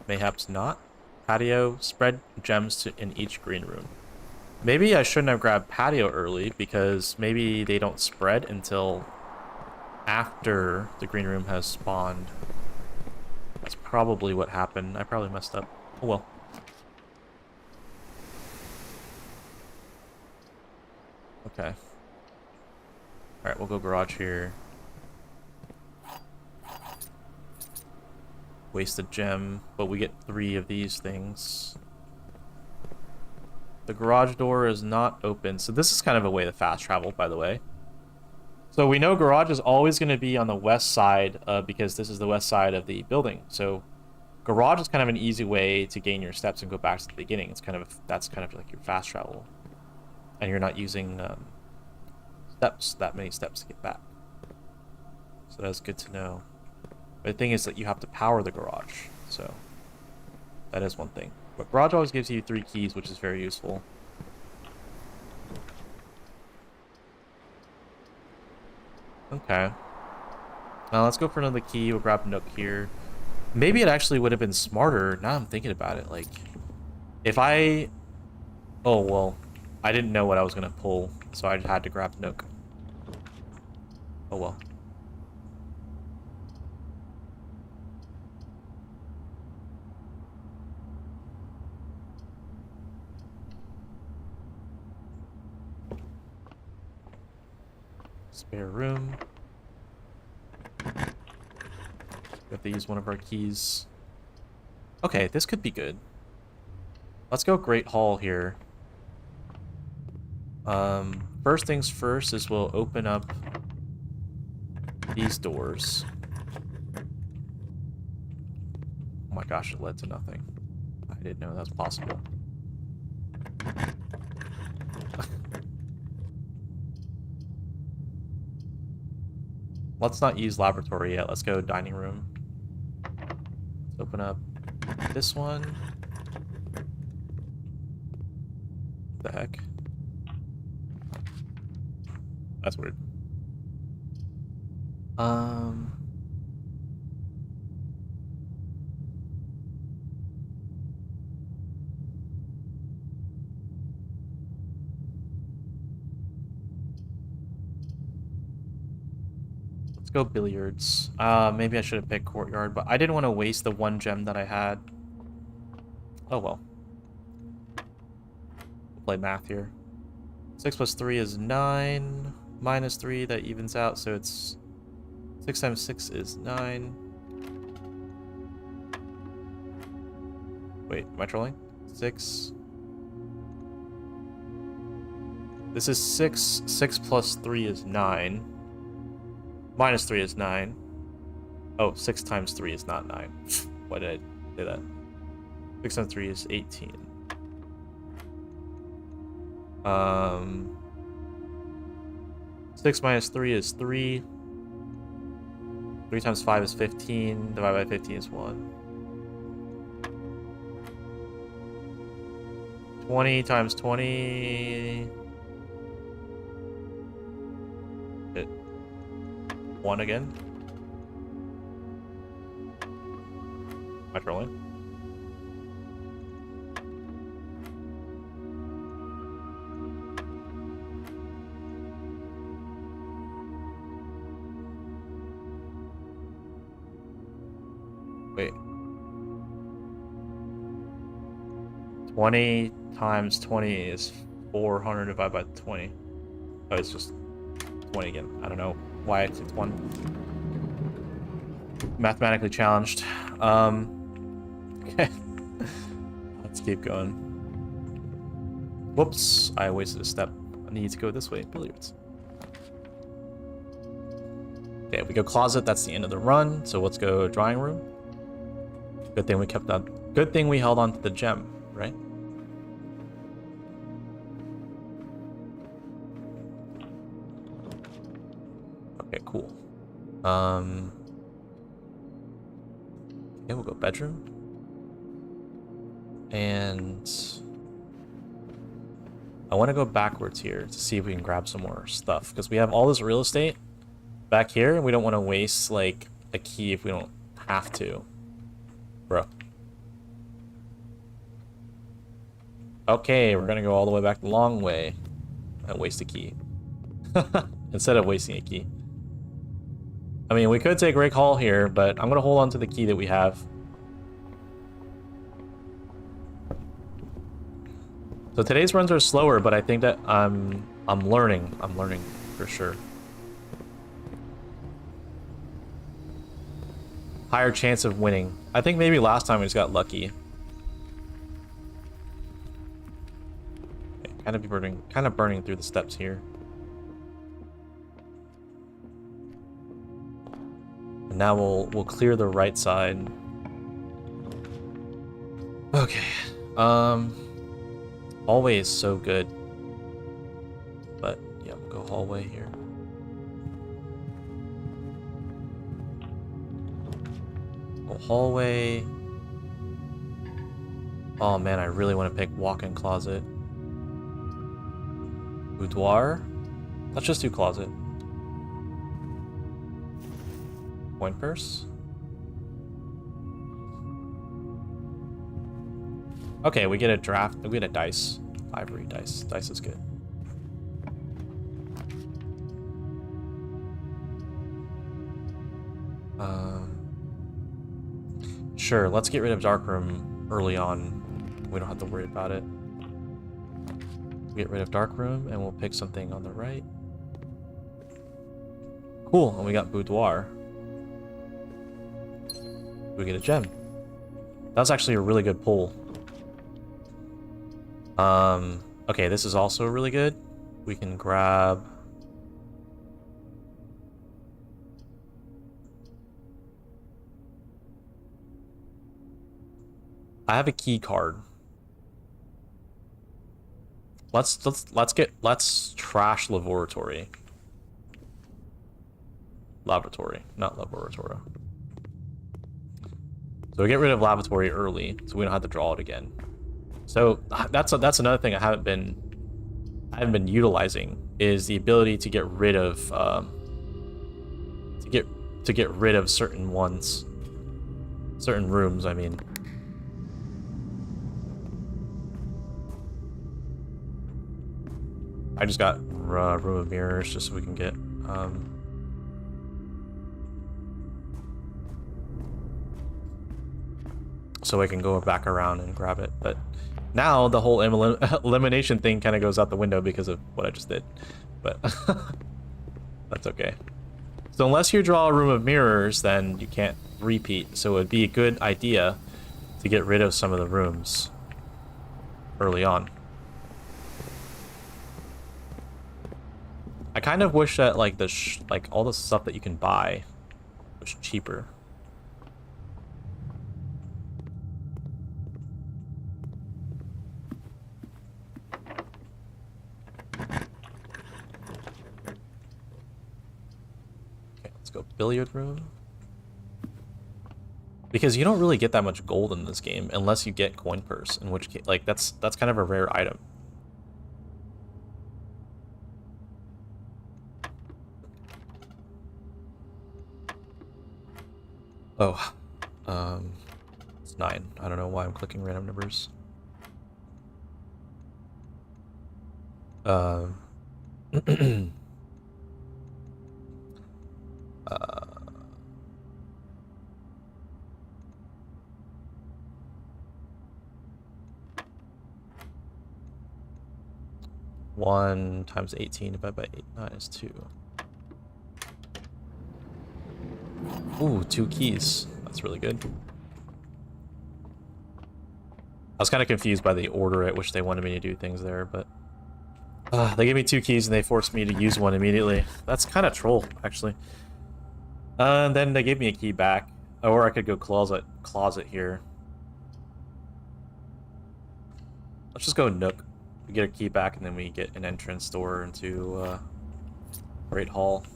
S1: Mayhaps not. Patio, spread gems in each green room. Maybe I shouldn't have grabbed patio early because maybe they don't spread until after the green room has spawned. That's probably what happened. I probably messed up. Oh well. Okay. Alright, we'll go garage here. Waste a gem, but we get 3 of these things. The garage door is not open. So this is kind of a way to fast travel, by the way. So we know garage is always going to be on the west side because this is the west side of the building. So garage is kind of an easy way to gain your steps and go back to the beginning. It's kind of that's kind of like your fast travel, and you're not using that many steps to get back. So that's good to know. But the thing is that you have to power the garage, so that is one thing. But garage always gives you 3 keys, which is very useful. Okay. Now let's go for another key. We'll grab Nook here. Maybe it actually would have been smarter. Now I'm thinking about it. Like, if I... Oh, well. I didn't know what I was going to pull, so I had to grab Nook. Oh, well. Spare room. We have to use one of our keys. Okay, this could be good. Let's go Great Hall here. First things first is we'll open up these doors. Oh my gosh, it led to nothing. I didn't know that was possible. Let's not use laboratory yet. Let's go dining room. Let's open up this one. What the heck? That's weird. Let's go billiards. Maybe I should have picked courtyard, but I didn't want to waste the 1 gem that I had. Oh well. We'll play math here. 6 plus 3 is 9. Minus 3, that evens out, so it's 6 times 6 is 9. Wait, am I trolling? 6. This is 6. 6 plus 3 is 9. Minus 3 is 9. Oh, 6 times 3 is not 9. Why did I say that? 6 times 3 is 18. 6 minus 3 is 3. 3 times 5 is 15. Divided by 15 is 1. 20 times 20... 1 again? Am I trolling? Wait. 20 times 20 is 400 divided by 20. Oh, it's just 20 again. I don't know why it's 1. Mathematically challenged. Okay. Let's keep going. Whoops, I wasted a step. I need to go this way. Billiards. Okay, we go closet. That's the end of the run. So let's go drawing room. Good thing we kept on. Good thing we held on to the gem, right? Okay, cool. Okay, we'll go bedroom. And I want to go backwards here to see if we can grab some more stuff, because we have all this real estate back here and we don't want to waste like a key if we don't have to. Bro. Okay, we're gonna go all the way back the long way and waste a key. Instead of wasting a key. I mean, we could take Rick Hall here, but I'm gonna hold on to the key that we have. So today's runs are slower, but I think that I'm learning. I'm learning for sure. Higher chance of winning. I think maybe last time we just got lucky. Okay, kind of burning through the steps here. And now we'll clear the right side. Okay. Hallway is so good. But yeah, we'll go hallway here. Hallway. Oh man, I really want to pick walk-in closet. Boudoir. Let's just do closet. Coin purse. Okay, we get a draft. We get a dice. Ivory dice. Dice is good. Sure, let's get rid of darkroom early on. We don't have to worry about it. Get rid of darkroom and we'll pick something on the right. Cool, and we got boudoir. We get a gem. That's actually a really good pull. Okay, this is also really good. We can grab... I have a key card. Let's trash laboratory. Laboratory, not laboratory. So we get rid of laboratory early, so we don't have to draw it again. So that's another thing I haven't been utilizing, is the ability to get rid of to get rid of certain ones, certain rooms. I mean. I just got room of mirrors just so we can get so I can go back around and grab it. But now the whole elimination thing kind of goes out the window because of what I just did. But that's okay. So unless you draw a room of mirrors, then you can't repeat. So it would be a good idea to get rid of some of the rooms early on. I kind of wish that like like all the stuff that you can buy was cheaper. Okay, let's go billiard room. Because you don't really get that much gold in this game unless you get coin purse, in which case, like that's kind of a rare item. Oh, it's 9. I don't know why I'm clicking random numbers. 1 times 18 divided by 8, 9 is 2. Ooh, 2 keys. That's really good. I was kind of confused by the order at which they wanted me to do things there, but... they gave me 2 keys and they forced me to use one immediately. That's kind of troll, actually. And then they gave me a key back. Or I could go closet here. Let's just go Nook. We get a key back and then we get an entrance door into Great Hall.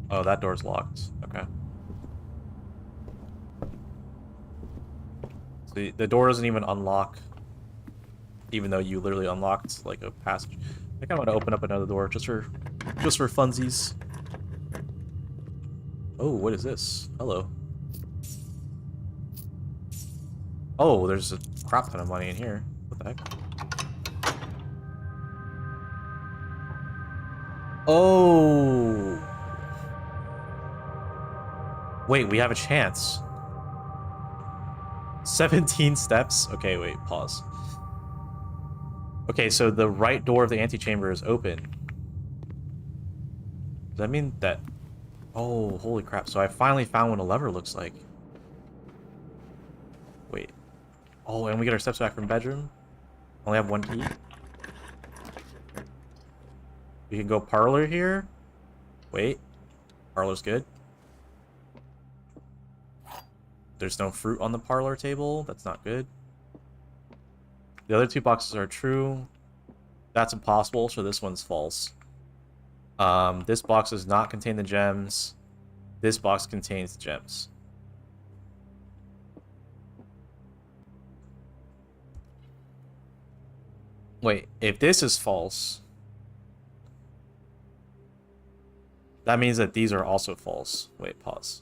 S1: Oh, that door's locked. Okay. So the door doesn't even unlock, even though you literally unlocked like a passage. I think I'm gonna open up another door just for funsies. Oh, what is this? Hello. Oh, there's a crap ton of money in here. What the heck? Oh. Wait, we have a chance. 17 steps? Okay, wait, pause. Okay, so the right door of the antechamber is open. Does that mean that... Oh, holy crap. So I finally found what a lever looks like. Wait. Oh, and we get our steps back from bedroom? Only have 1 key? We can go parlor here? Wait. Parlor's good. There's no fruit on the parlor table. That's not good. The other 2 boxes are true. That's impossible, so this one's false. This box does not contain the gems. This box contains the gems. Wait, if this is false, that means that these are also false. Wait, pause.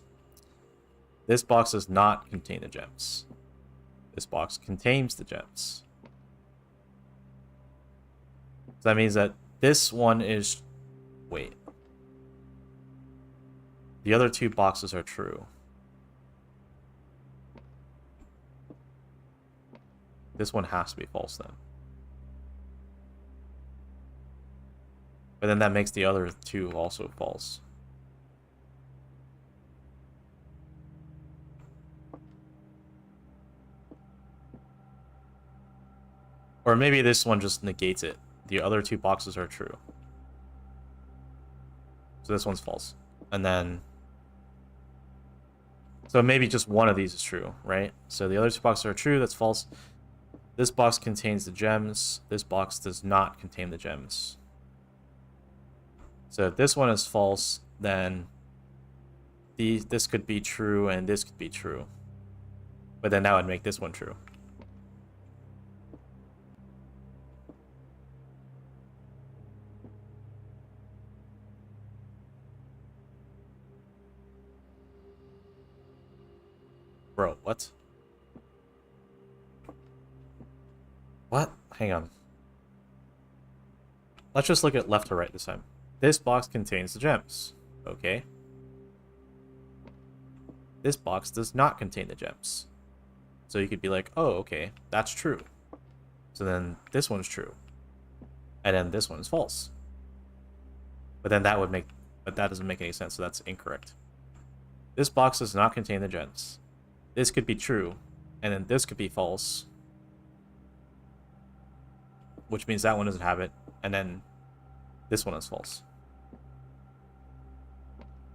S1: This box does not contain the gems. This box contains the gems. So that means that this one is... Wait. The other 2 boxes are true. This one has to be false then. But then that makes the other two also false. Or maybe this one just negates it. The other two boxes are true. So this one's false. And then... So maybe just one of these is true, right? So the other two boxes are true, that's false. This box contains the gems. This box does not contain the gems. So if this one is false, then this could be true and this could be true. But then that would make this one true. Bro, what? What? Hang on. Let's just look at left to right this time. This box contains the gems. Okay. This box does not contain the gems. So you could be like, oh, okay, that's true. So then this one's true. And then this one's false. But then that would make... But that doesn't make any sense, so that's incorrect. This box does not contain the gems. This could be true. And then this could be false. Which means that one doesn't have it. And then this one is false.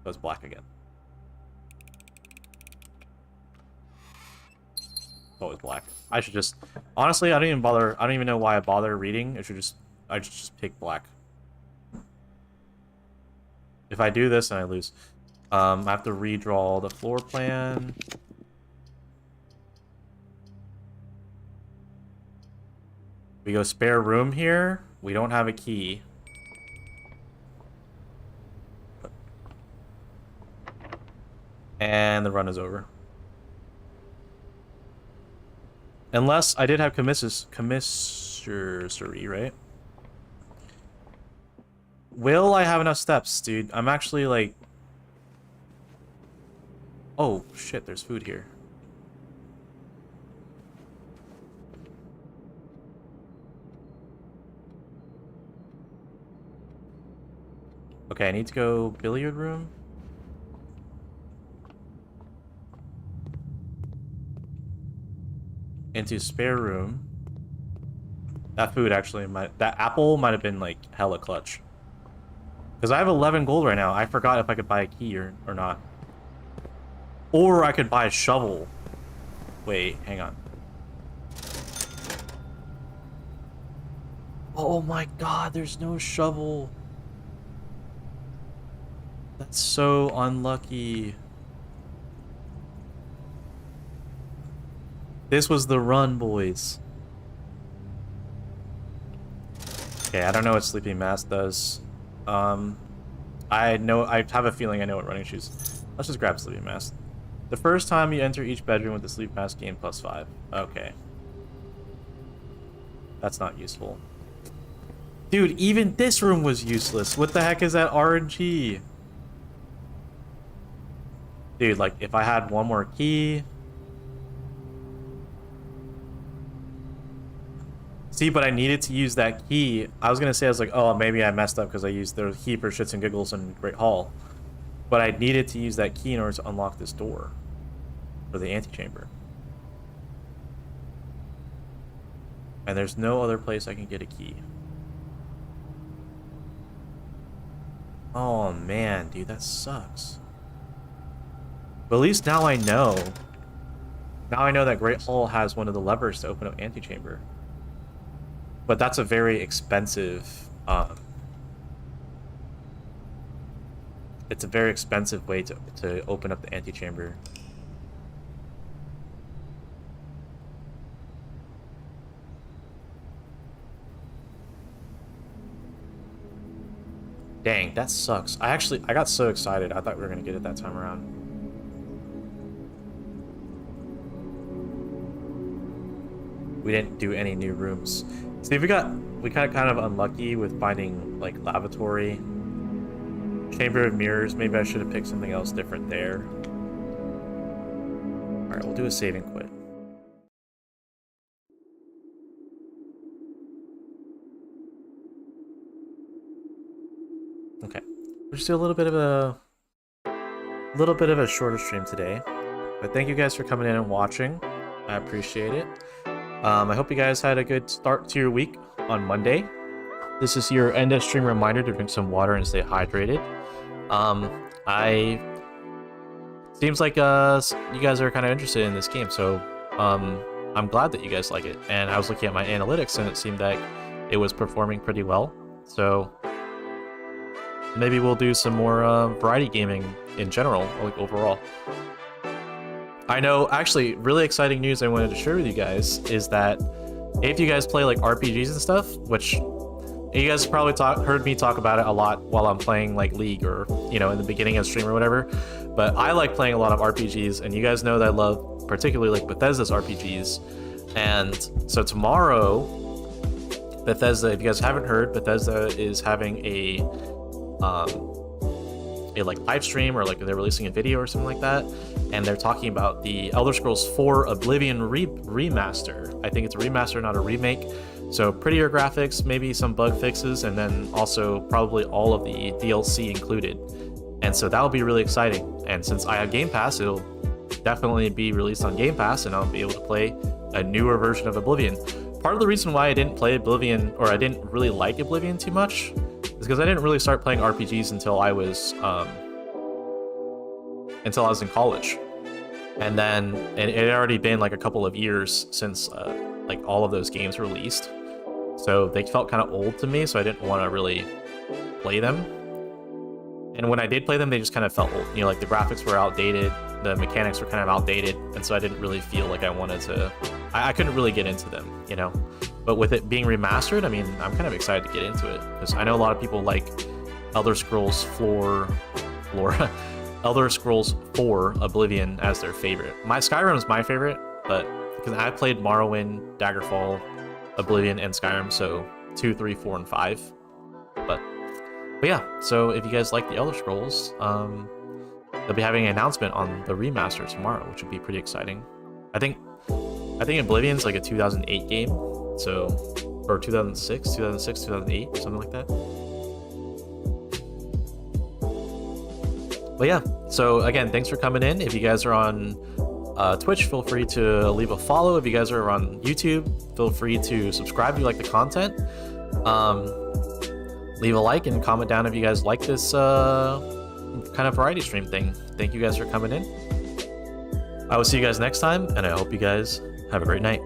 S1: So it's black again. It's always black. I should just... Honestly, I don't even bother... I don't even know why I bother reading. I should just pick black. If I do this, then I lose. I have to redraw the floor plan. We go spare room here. We don't have a key. And the run is over. Unless I did have commissary, right? Will I have enough steps, dude? I'm actually like... Oh, shit, there's food here. Okay, I need to go billiard room. Into spare room. That food actually might... That apple might have been like hella clutch. Because I have 11 gold right now. I forgot if I could buy a key or not. Or I could buy a shovel. Wait, hang on. Oh my god, there's no shovel. That's so unlucky. This was the run, boys. Okay, I don't know what Sleeping Mask does. I have a feeling I know what running shoes. Let's just grab Sleeping Mask. The first time you enter each bedroom with the Sleep Mask, gain +5. Okay. That's not useful. Dude, even this room was useless. What the heck is that RNG? Dude, like, if I had one more key... See, but I needed to use that key. I was gonna say, I was like, oh, maybe I messed up because I used the key for shits and giggles in Great Hall. But I needed to use that key in order to unlock this door. For the antechamber. And there's no other place I can get a key. Oh, man, dude, that sucks. But at least now I know. Now I know that Great Hall has one of the levers to open up antechamber. But that's a very expensive, it's a very expensive way to open up the antechamber. Dang, that sucks. I got so excited. I thought we were gonna get it that time around. We didn't do any new rooms. See, we got kind of unlucky with finding like lavatory, chamber of mirrors. Maybe I should have picked something else different there. All right, we'll do a save and quit. we'll just do a little bit of a shorter stream today. But thank you guys for coming in and watching. I appreciate it. I hope you guys had a good start to your week on Monday. This is your end of stream reminder to drink some water and stay hydrated. Seems like you guys are kind of interested in this game, so I'm glad that you guys like it. And I was looking at my analytics, and it seemed that it was performing pretty well. So maybe we'll do some more variety gaming in general, like overall. I know, actually, really exciting news I wanted to share with you guys is that if you guys play like RPGs and stuff, which you guys probably heard me talk about it a lot while I'm playing like League or, you know, in the beginning of stream or whatever, but I like playing a lot of RPGs, and you guys know that I love particularly like Bethesda's RPGs. And so tomorrow, Bethesda, if you guys haven't heard, Bethesda is having a like live stream, or like they're releasing a video or something like that, and they're talking about the Elder Scrolls 4 Oblivion remaster. I think it's a remaster, not a remake. So prettier graphics, maybe some bug fixes, and then also probably all of the DLC included. And so that'll be really exciting. And since I have Game Pass, it'll definitely be released on Game Pass, and I'll be able to play a newer version of Oblivion. Part of the reason why I didn't play Oblivion, or I didn't really like Oblivion too much, is because I didn't really start playing RPGs until I was in college. And then it had already been like a couple of years since like all of those games were released. So they felt kind of old to me, so I didn't want to really play them. And when I did play them, they just kind of felt old. You know, like the graphics were outdated, the mechanics were kind of outdated, and so I didn't really feel like I wanted to... I couldn't really get into them, you know? But with it being remastered, I mean, I'm kind of excited to get into it, because I know a lot of people like Elder Scrolls 4 Oblivion as their favorite. Skyrim is my favorite, but because I played Morrowind, Daggerfall, Oblivion, and Skyrim, so 2, 3, 4, and 5. But yeah, so if you guys like the Elder Scrolls, they'll be having an announcement on the remaster tomorrow, which would be pretty exciting. I think Oblivion's like a 2008 game, so, or 2006, 2008, something like that. But yeah, so again, thanks for coming in. If you guys are on Twitch, feel free to leave a follow. If you guys are on YouTube, feel free to subscribe if you like the content. Leave a like and comment down if you guys like this kind of variety stream thing. Thank you guys for coming in. I will see you guys next time, and I hope you guys have a great night.